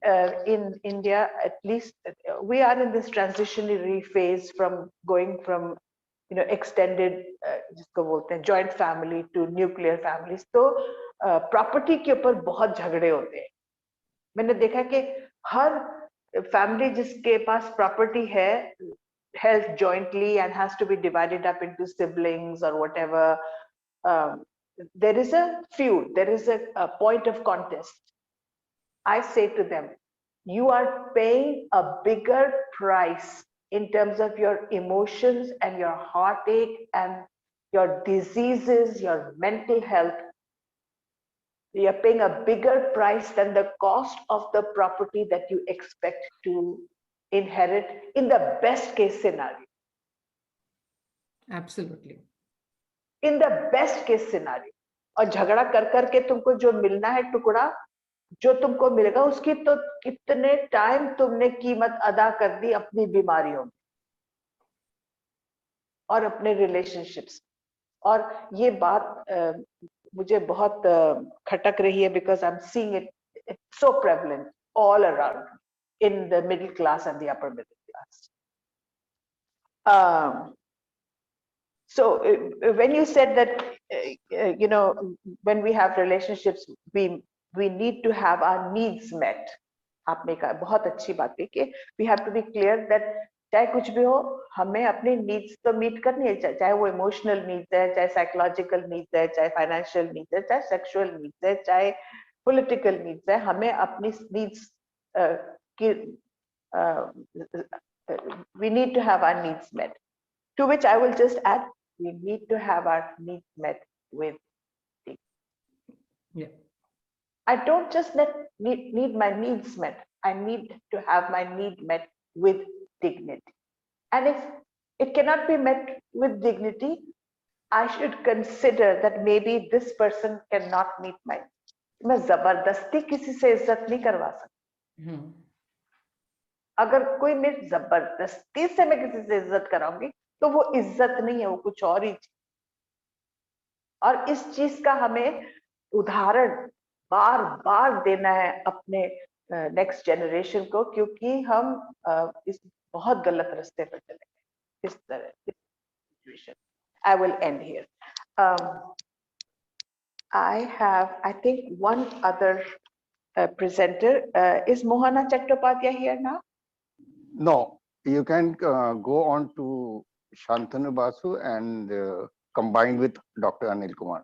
in India, at least, we are in this transitionary phase from going from, extended, जिसको बोलते हैं joint family to nuclear families. तो property के ऊपर बहुत झगड़े होते हैं. मैंने देखा कि हर family जिसके पास property है, held jointly and has to be divided up into siblings or whatever, there is a feud, there is a point of contest. I say to them, you are paying a bigger price in terms of your emotions and your heartache and your diseases, your mental health. You are paying a bigger price than the cost of the property that you expect to inherit in the best case scenario. Absolutely. In the best case scenario. और झगड़ा कर करके तुमको जो मिलना है टुकड़ा, जो तुमको मिलेगा उसकी तो कितने टाइम तुमने कीमत अदा कर दी अपनी बीमारियों में और अपने रिलेशनशिप्स. और ये बात मुझे बहुत खटक रही है, because I am seeing it so prevalent all around in the middle class and the upper middle class. So when you said that, when we have relationships, we need to have our needs met. आपने कहा बहुत अच्छी बात है कि we have to be clear that चाहे कुछ भी हो, हमें अपने needs तो meet करनी है, चाहे वो emotional needs है, चाहे psychological needs है, चाहे financial needs है, चाहे sexual needs है, चाहे political needs है, हमें अपनी needs we need to have our needs met. To which I will just add, we need to have our needs met with dignity. Yeah. I don't just need my needs met. I need to have my need met with dignity. And if it cannot be met with dignity, I should consider that maybe this person cannot meet my. मैं जबरदस्ती किसी से इज्जत नहीं करवा सकती. अगर कोई मेरी जबरदस्ती से मैं किसी से इज्जत कराऊंगी तो वो इज्जत नहीं है, वो कुछ और ही चीज. और इस चीज का हमें उदाहरण बार बार देना है अपने नेक्स्ट जनरेशन को, क्योंकि हम इस बहुत गलत रास्ते पर चले गए इस तरह situation. I will end here. I have, I think, one other presenter. Is Mohana Chattopadhyay here now? No, you can go on to Shantanu Basu and combined with Dr. Anil Kumar.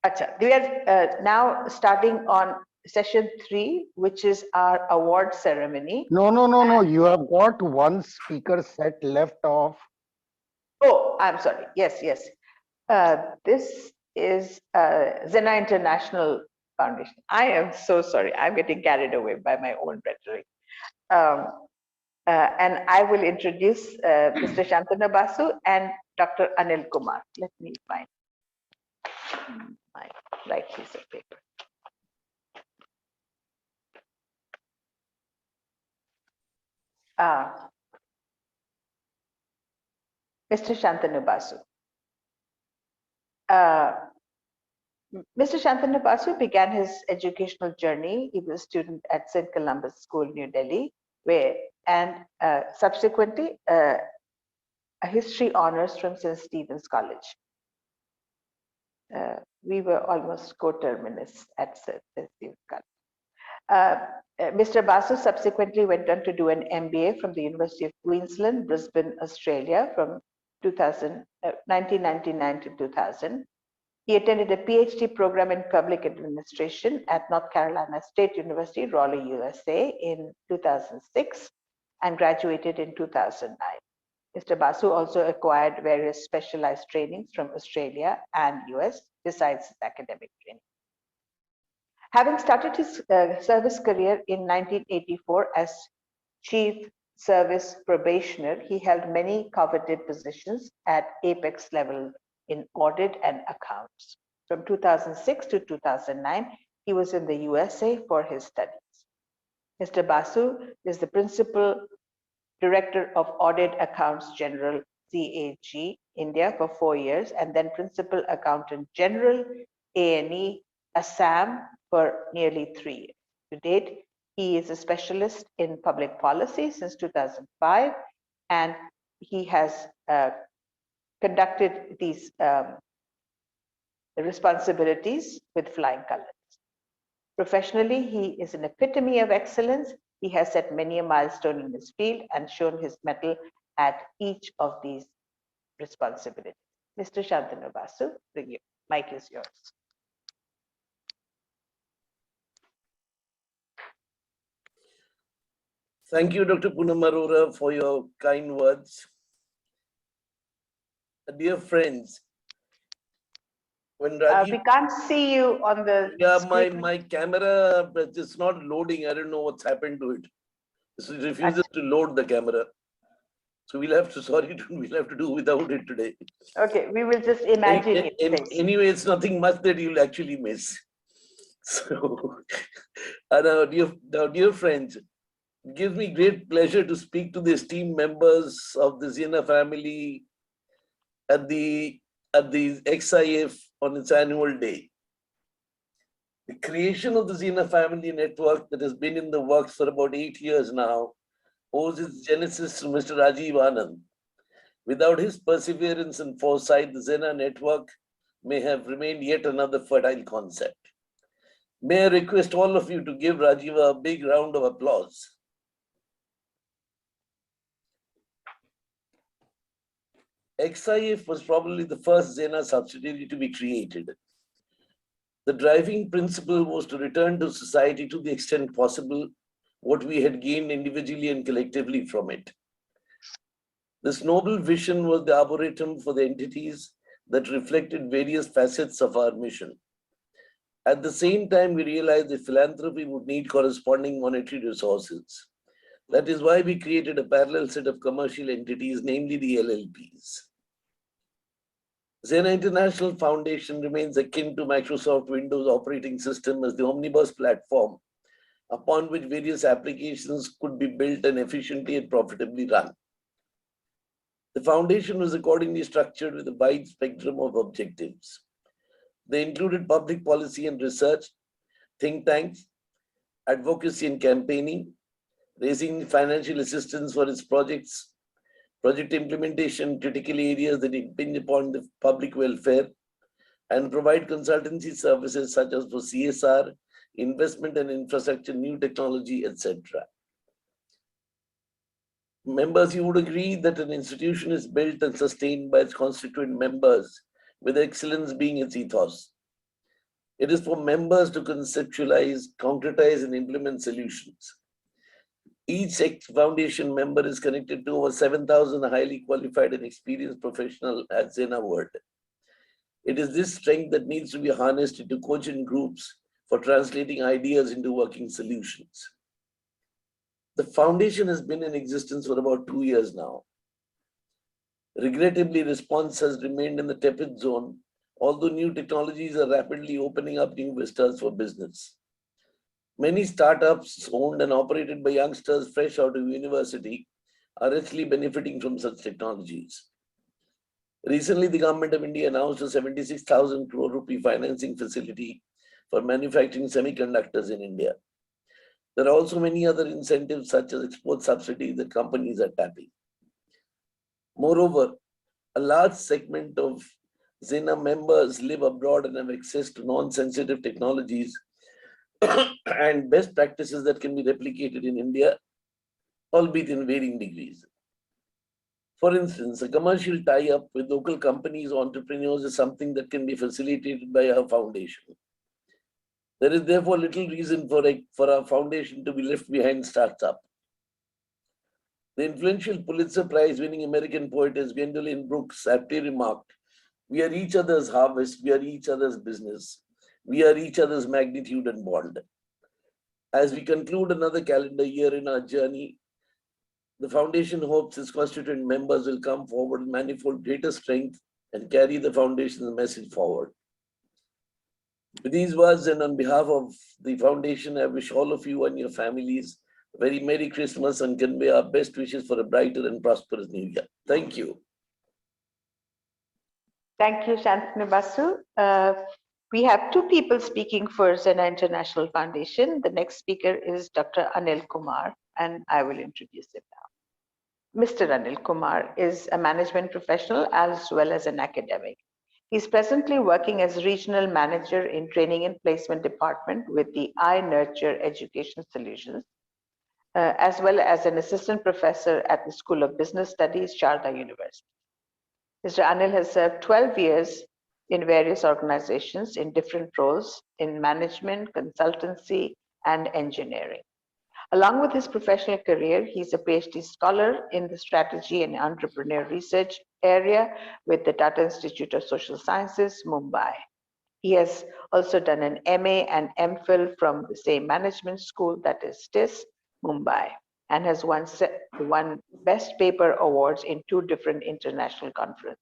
Acha, we are now starting on session 3, which is our award ceremony. No. You have got one speaker set left off. Oh, I'm sorry. Yes. This is XENA International Foundation. I am so sorry. I'm getting carried away by my own rhetoric. And I will introduce Mr. Shantanu Basu and Dr. Anil Kumar. Let me find my right piece of paper. Mr. Shantanu Basu. Mr. Shantanu Basu began his educational journey. He was a student at St. Columbus School, New Delhi, and subsequently a history honors from St. Stephen's College. We were almost coterminous at St. Stephen's College. Mr. Basu subsequently went on to do an MBA from the University of Queensland, Brisbane, Australia, from 1999 to 2000. He attended a PhD program in public administration at North Carolina State University, Raleigh, USA in 2006. and graduated in 2009. Mr. Basu also acquired various specialized trainings from Australia and US besides his academic training. Having started his service career in 1984 as Chief Service Probationer, he held many coveted positions at apex level in audit and accounts. From 2006 to 2009, he was in the USA for his studies. Mr. Basu is the Principal Director of Audit Accounts General, CAG, India for 4 years, and then Principal Accountant General, A&E, Assam for nearly 3 years. To date, he is a specialist in public policy since 2005, and he has conducted these responsibilities with flying colors. Professionally, he is an epitome of excellence. He has set many a milestone in his field and shown his mettle at each of these responsibilities. Mr. Shantanu Basu, the mic is yours. Thank you, Dr. Poonam Arora, for your kind words. Dear friends, when Rajiv, we can't see you on the screen. my camera is not loading. I don't know what's happened to it. It refuses to load the camera. So we'll have to do without it today. Okay, we will just imagine it. Anyway, it's nothing much that you'll actually miss. So, now, dear friends, it gives me great pleasure to speak to the esteemed members of the XENA family at the XIF on its annual day. The creation of the XENA family network that has been in the works for about 8 years now owes its genesis to Mr. Rajiv Anand. Without his perseverance and foresight, the XENA network may have remained yet another fertile concept. May I request all of you to give Rajiv a big round of applause. XIF was probably the first XENA subsidiary to be created. The driving principle was to return to society to the extent possible what we had gained individually and collectively from it. This noble vision was the arboretum for the entities that reflected various facets of our mission. At the same time, we realized that philanthropy would need corresponding monetary resources. That is why we created a parallel set of commercial entities, namely the LLPs. XENA International Foundation remains akin to Microsoft Windows operating system as the omnibus platform upon which various applications could be built and efficiently and profitably run. The foundation was accordingly structured with a wide spectrum of objectives. They included public policy and research, think tanks, advocacy and campaigning, raising financial assistance for its projects, project implementation, critical areas that impinge upon the public welfare, and provide consultancy services such as for CSR, investment and infrastructure, new technology, etc. Members, you would agree that an institution is built and sustained by its constituent members, with excellence being its ethos. It is for members to conceptualize, concretize, and implement solutions. Each foundation member is connected to over 7,000 highly qualified and experienced professionals at XENA World. It is this strength that needs to be harnessed into cogent groups for translating ideas into working solutions. The foundation has been in existence for about 2 years now. Regrettably, response has remained in the tepid zone, although new technologies are rapidly opening up new vistas for business. Many startups owned and operated by youngsters fresh out of university are actually benefiting from such technologies. Recently, the government of India announced a 76,000 crore rupee financing facility for manufacturing semiconductors in India. There are also many other incentives such as export subsidies that companies are tapping. Moreover, a large segment of XENA members live abroad and have access to non-sensitive technologies and best practices that can be replicated in India, albeit in varying degrees. For instance, a commercial tie-up with local companies or entrepreneurs is something that can be facilitated by our foundation. There is therefore little reason for our foundation to be left behind startup. The influential Pulitzer Prize-winning American poetess Gwendolyn Brooks aptly remarked, "We are each other's harvest, we are each other's business, we are each other's magnitude and bond." As we conclude another calendar year in our journey, the Foundation hopes its constituent members will come forward in manifold greater strength and carry the Foundation's message forward. With these words, and on behalf of the Foundation, I wish all of you and your families a very Merry Christmas and convey our best wishes for a brighter and prosperous New Year. Thank you. Thank you, Shantanu Basu. We have two people speaking for XENA International Foundation. The next speaker is Dr. Anil Kumar, and I will introduce him now. Mr. Anil Kumar is a management professional as well as an academic. He's presently working as regional manager in training and placement department with the I Nurture Education Solutions, as well as an assistant professor at the School of Business Studies, Sharda University. Mr. Anil has served 12 years in various organizations in different roles in management, consultancy, and engineering. Along with his professional career, he's a PhD scholar in the strategy and entrepreneur research area with the Tata Institute of Social Sciences, Mumbai. He has also done an MA and MPhil from the same management school, that is TIS, Mumbai, and has won Best Paper awards in 2 different international conferences.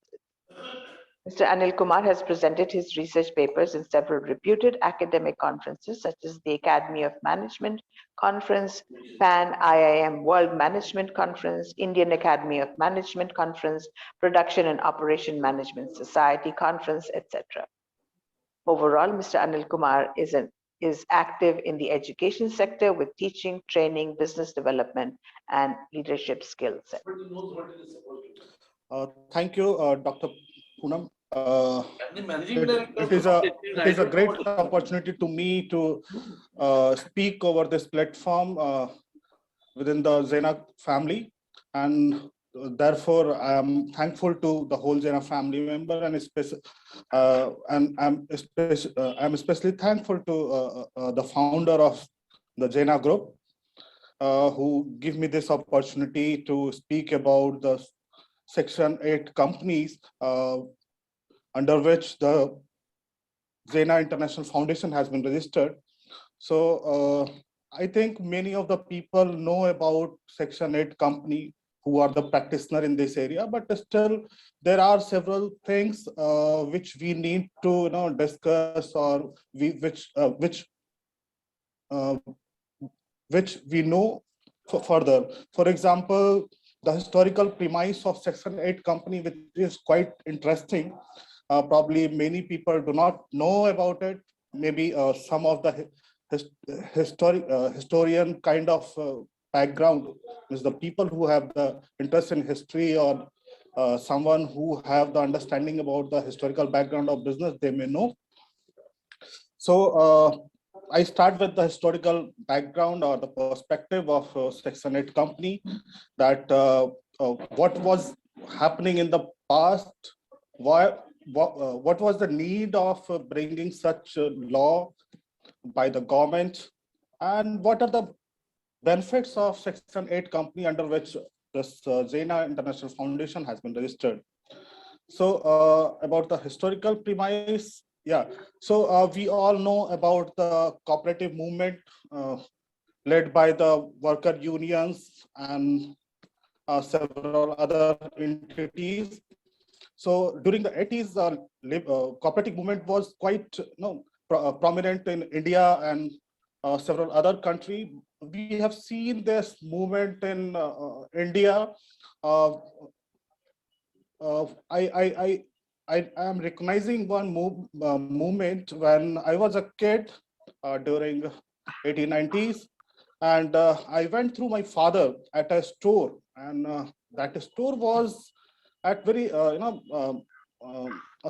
Mr. Anil Kumar has presented his research papers in several reputed academic conferences, such as the Academy of Management Conference, Pan IIM World Management Conference, Indian Academy of Management Conference, Production and Operation Management Society Conference, etc. Overall, Mr. Anil Kumar is active in the education sector with teaching, training, business development, and leadership skills. Thank you, Dr. Poonam. It is a great opportunity to me to speak over this platform within the XENA family, and therefore I am thankful to the whole XENA family member, and I'm especially thankful to the founder of the XENA group, who give me this opportunity to speak about the Section 8 companies under which the XENA International Foundation has been registered. So I think many of the people know about Section 8 company who are the practitioner in this area, but still there are several things which we need to discuss, or which we know further. For example, the historical premise of Section 8 company, which is quite interesting. Probably many people do not know about it. Maybe some of the historian kind of background is the people who have the interest in history, or someone who have the understanding about the historical background of business, they may know. So I start with the historical background or the perspective of Section 8 company, that what was happening in the past, what was the need of bringing such a law by the government, and what are the benefits of Section 8 company under which this XENA International Foundation has been registered. So about the historical premise, yeah. So we all know about the cooperative movement led by the worker unions and several other entities. So during the 80s, cooperative movement was quite prominent in India and several other countries. We have seen this movement in India. I am recognizing one movement when I was a kid during 1890s, and I went through my father at a store, and that store was at very a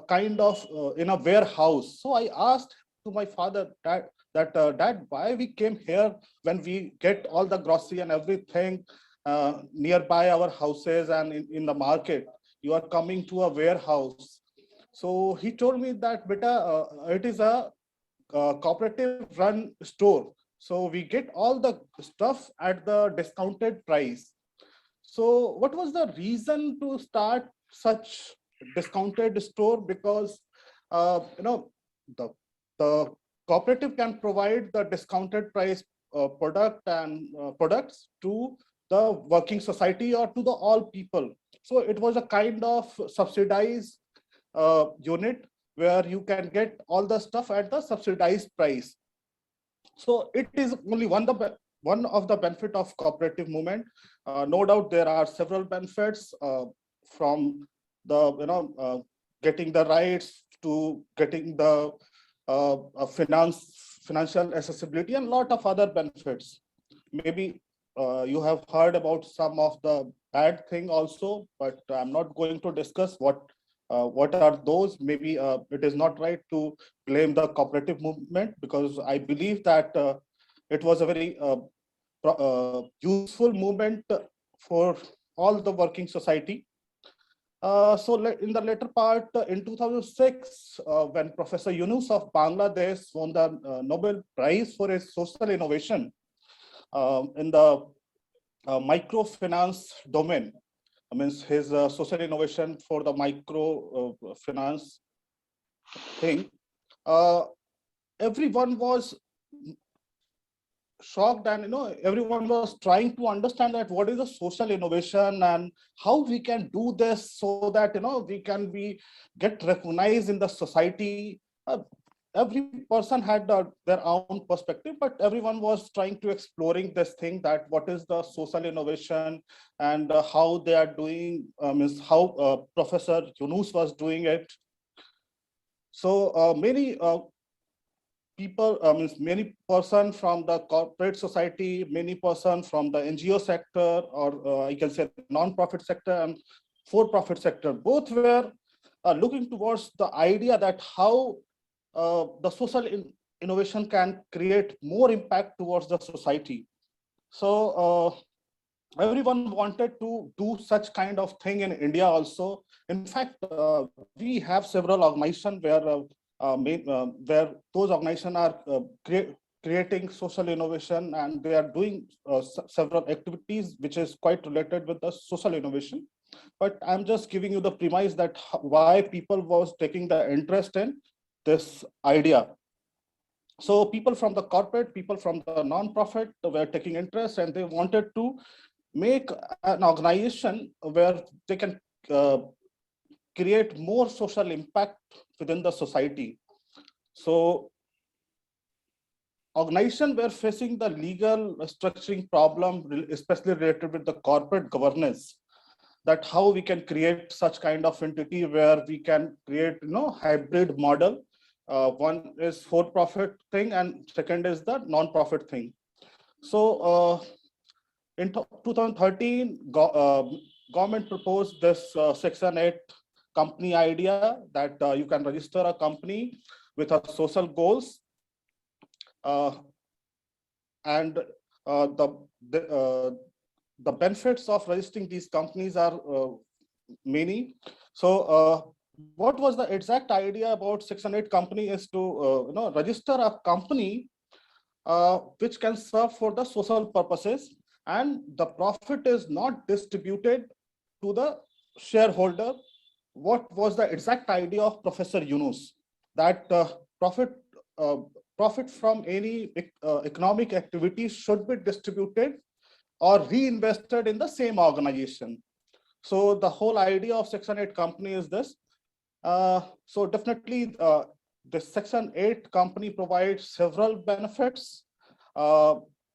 kind of in a warehouse. So I asked to my father that Dad, why we came here when we get all the grocery and everything nearby our houses and in the market? You are coming to a warehouse. So he told me that, beta, it is a cooperative run store. So we get all the stuff at the discounted price. So what was the reason to start such discounted store? Because the cooperative can provide the discounted price product and products to the working society or to the all people. So it was a kind of subsidized unit where you can get all the stuff at the subsidized price. So it is only one of the benefit of cooperative movement. No doubt there are several benefits from the getting the rights to getting the financial accessibility and a lot of other benefits. Maybe you have heard about some of the bad thing also, but I'm not going to discuss what are those. Maybe it is not right to blame the cooperative movement, because I believe that it was a very useful movement for all the working society. So in the later part, in 2006, when Professor Yunus of Bangladesh won the Nobel Prize for his social innovation in the microfinance domain, I mean, his social innovation for the microfinance thing, everyone was shocked, and everyone was trying to understand that what is the social innovation and how we can do this so that we can get recognized in the society. Every person had their own perspective, but everyone was trying to exploring this thing, that what is the social innovation and how they are doing, means how Professor Yunus was doing it. So many people, means many person from the corporate society, many person from the NGO sector, or I can say non-profit sector and for-profit sector, both were looking towards the idea that how the social innovation can create more impact towards the society. So everyone wanted to do such kind of thing in India also. In fact, we have several organizations where those organizations are creating social innovation, and they are doing several activities which is quite related with the social innovation. But I'm just giving you the premise that why people was taking the interest in this idea. So people from the corporate, people from the non-profit were taking interest, and they wanted to make an organization where they can create more social impact within the society. So organizations were facing the legal structuring problem, especially related with the corporate governance, that how we can create such kind of entity where we can create hybrid model. One is for-profit thing and second is the non-profit thing. So in 2013, government proposed this Section 8 company idea, that you can register a company with a social goals, and the benefits of registering these companies are many. So what was the exact idea about Section 8 company is to register a company which can serve for the social purposes, and the profit is not distributed to the shareholder. What was the exact idea of Professor Yunus? That profit from any economic activity should be distributed or reinvested in the same organization. So the whole idea of Section 8 company is this. So definitely the Section 8 company provides several benefits.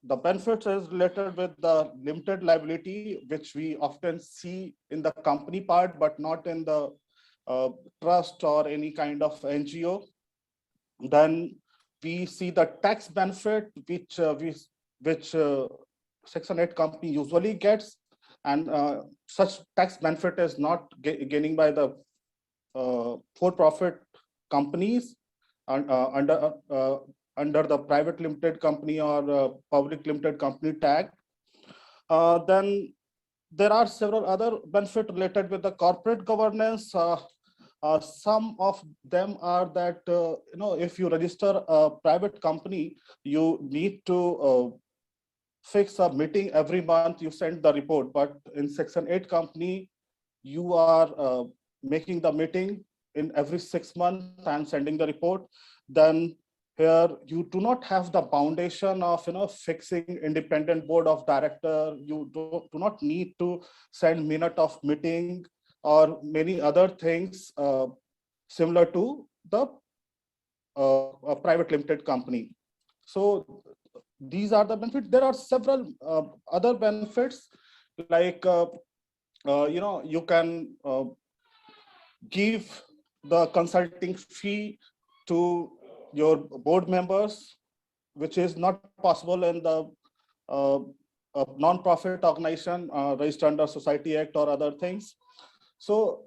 The benefits is related with the limited liability, which we often see in the company part, but not in the trust or any kind of NGO. Then we see the tax benefit, which Section 8 company usually gets, and such tax benefit is not gaining by the for-profit companies under the private limited company or public limited company tag. Then there are several other benefits related with the corporate governance. Some of them are that if you register a private company, you need to fix a meeting every month, you send the report. But in Section 8 company, you are making the meeting in every 6 months and sending the report. Then here you do not have the foundation of fixing independent board of director. You do not need to send minute of meeting or many other things similar to the a private limited company. So these are the benefits. There are several other benefits, like you can give the consulting fee to your board members, which is not possible in the non-profit organization registered under Society Act or other things. So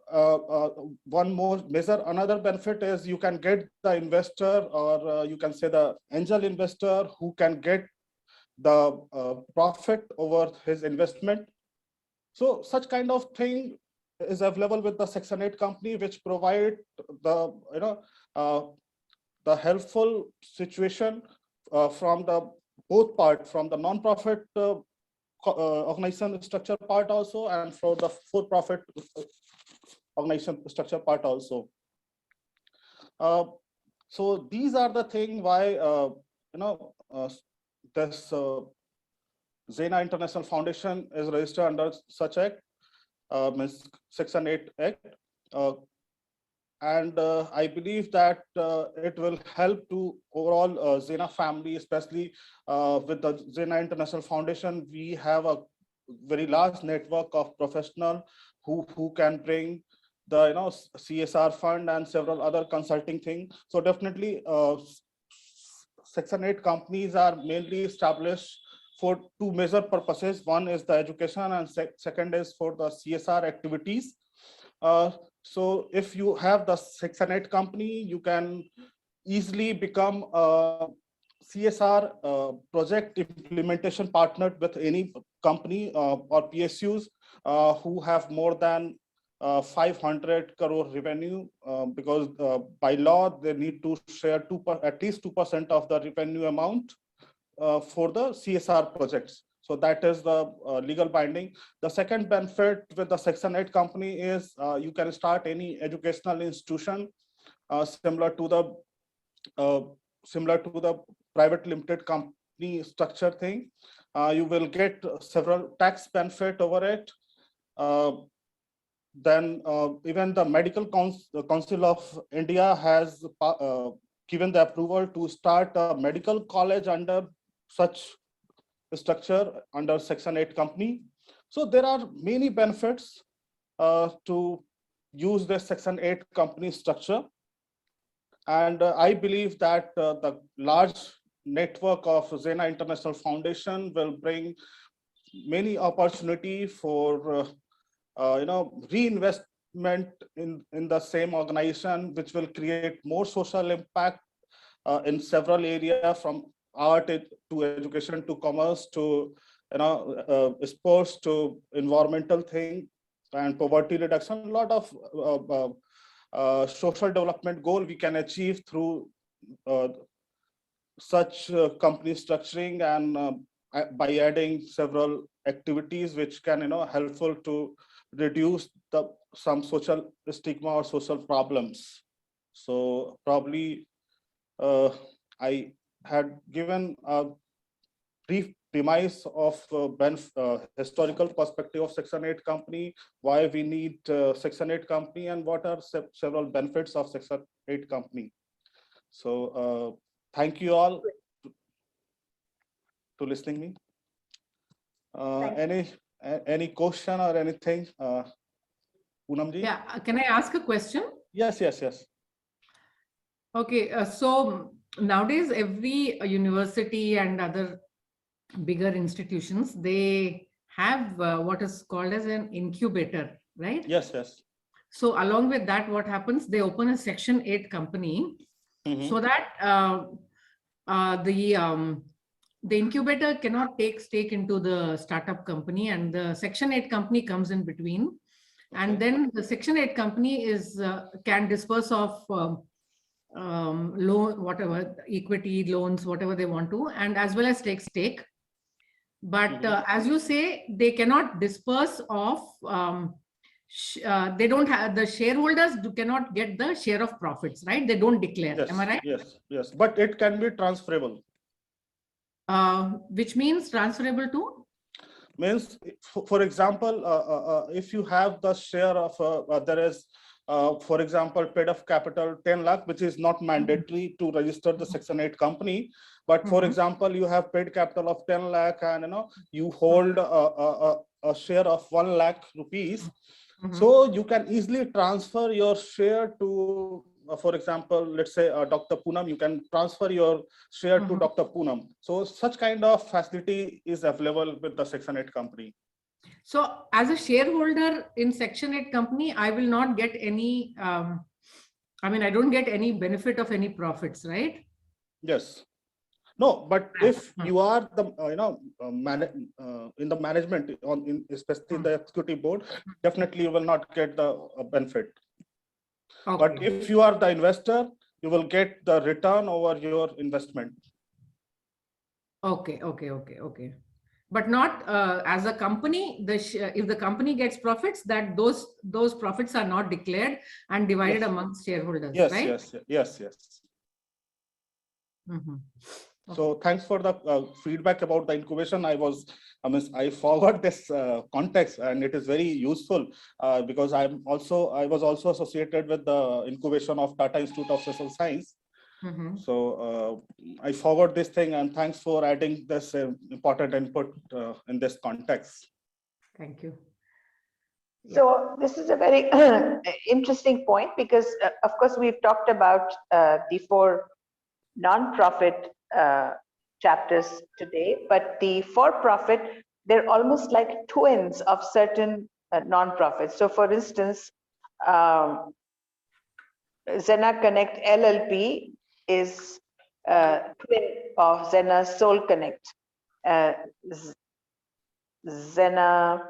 one more measure, another benefit is you can get the investor, or you can say the angel investor, who can get the profit over his investment. So such kind of thing is available with the Section 8 company, which provide the the helpful situation from the both part, from the non-profit organization structure part also, and for the for-profit organization structure part also. So these are the thing why this XENA International Foundation is registered under such act, means Section 8 Act. And I believe that it will help to overall XENA family, especially with the XENA International Foundation. We have a very large network of professionals who can bring the CSR fund and several other consulting things. So definitely Section 8 companies are mainly established for two major purposes. One is the education, and second is for the CSR activities. So if you have the Section 8 company, you can easily become a CSR project implementation partner with any company or PSUs who have more than 500 crore revenue, because by law they need to share at least 2% of the revenue amount for the CSR projects. So that is the legal binding. The second benefit with the Section 8 company is you can start any educational institution similar to the private limited company structure thing. You will get several tax benefit over it. Then even the Medical Council of India has given the approval to start a medical college under such structure under Section 8 company. So there are many benefits to use the Section 8 company structure. And I believe that the large network of XENA International Foundation will bring many opportunity for reinvestment in the same organization, which will create more social impact in several areas, from art to education to commerce to sports to environmental thing and poverty reduction. A lot of social development goal we can achieve through such company structuring, and by adding several activities which can helpful to reduce some social stigma or social problems. So probably I had given a brief premise of historical perspective of Section 8 company, why we need Section 8 company, and what are several benefits of Section 8 company. So thank you all to listening me. Any question or anything? Poonamji? Yeah, can I ask a question? Yes. Okay, so nowadays every university and other bigger institutions, they have what is called as an incubator, right? Yes. So along with that, what happens? They open a Section 8 company, so that the incubator cannot take stake into the startup company, and the Section 8 company comes in between. And then the Section 8 company is can disperse of loan, whatever, equity, loans, whatever they want to, and as well as take stake. But as you say, they cannot disperse of, they don't have, the shareholders cannot get the share of profits, right? They don't declare. Yes, Am I right? yes, yes. But it can be transferable. Which means transferable to? Means, for example, if you have the share of, there is, for example, paid up capital 10 lakh, which is not mandatory to register the Section 8 company. But for example, you have paid capital of 10 lakh and you hold a share of 1 lakh rupees. So you can easily transfer your share to, for example, let's say Dr. Poonam, you can transfer your share to Dr. Poonam. So such kind of facility is available with the Section 8 company. So as a shareholder in Section 8 company, I will not get any, I mean, I don't get any benefit of any profits, right? Yes. No, but if you are the in the management, especially the executive board, definitely you will not get the benefit. Okay. But if you are the investor, you will get the return over your investment. Okay. But not as a company. If the company gets profits, that those profits are not declared and divided amongst shareholders. Yes, right? yes. So thanks for the feedback about the incubation. I forgot this context, and it is very useful because I was also associated with the incubation of Tata Institute of Social Science. So I forgot this thing, and thanks for adding this important input in this context. Thank you. So this is a very interesting point because, of course, we've talked about the 4 non-profit chapters today, but the for-profit, they're almost like twins of certain non-profits. So for instance, XENA Connect LLP is twin of XENA Soul Connect. XENA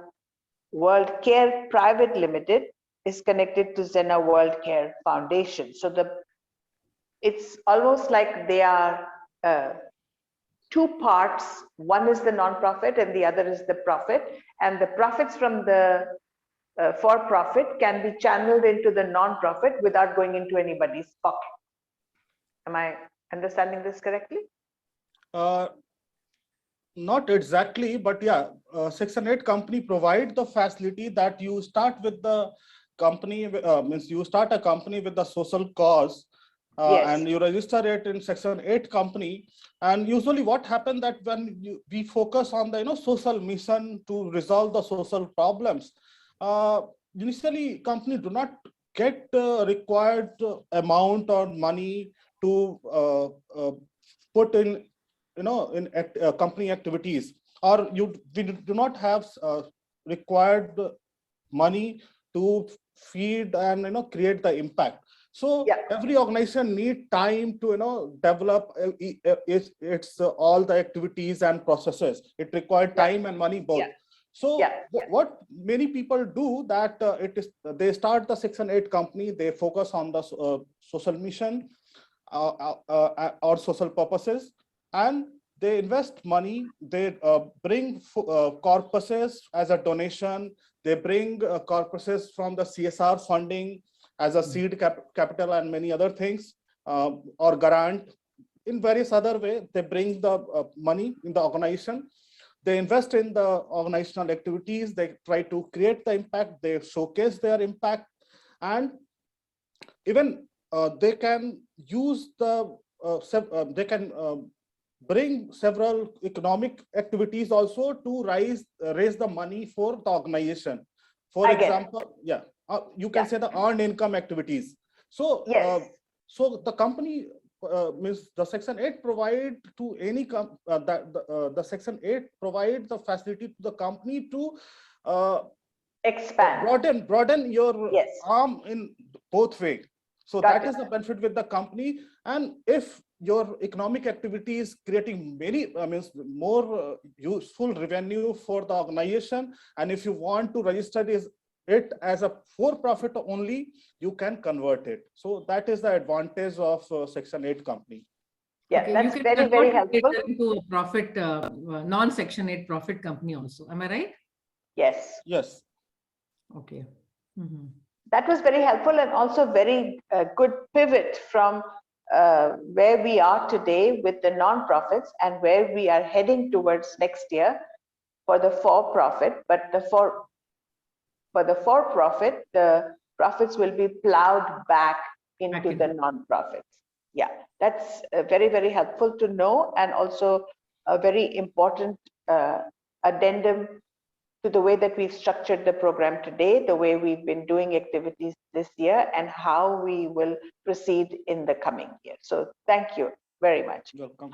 World Care Private Limited is connected to XENA World Care Foundation. So it's almost like they are 2 parts. One is the non-profit and the other is the profit. And the profits from the for-profit can be channeled into the non-profit without going into anybody's pocket. Am I understanding this correctly? Not exactly, but yeah, Section 8 company provide the facility that you start with the company, means you start a company with the social cause. And you register it in Section 8 company, and usually what happens that when we focus on the social mission to resolve the social problems, initially company do not get required amount or money to put in company activities, or we do not have required money to feed and create the impact. So every organization need time to develop its all the activities and processes. It required time and money both. So what many people do that they start the Section 8 company, they focus on the social mission or social purposes, and they invest money. They bring corpuses as a donation. They bring corpuses from the CSR funding as a seed capital and many other things, or grant. In various other way, they bring the money in the organization. They invest in the organizational activities. They try to create the impact. They showcase their impact, and even they can use the they can bring several economic activities also to raise the money for the organization. For example, you can say the earned income activities. So so the company means the Section 8 provide to any the Section 8 provide the facility to the company to expand, broaden your arm in both ways. So that is the benefit with the company. And if your economic activity is creating many, more useful revenue for the organization, and if you want to register it as a for-profit only, you can convert it. So that is the advantage of Section 8 company. Yeah, Okay, that's you can very, convert very it helpful. later into a profit, non-Section 8 profit company also. Am I right? Yes, Yes. Okay. Mhm. that was very helpful and also very good pivot from where we are today with the non-profits and where we are heading towards next year for the for-profit. But for the for-profit, the profits will be plowed back into the non-profits. Yeah, that's very, very helpful to know, and also a very important addendum to the way that we've structured the program today, the way we've been doing activities this year, and how we will proceed in the coming year. So thank you very much. Welcome.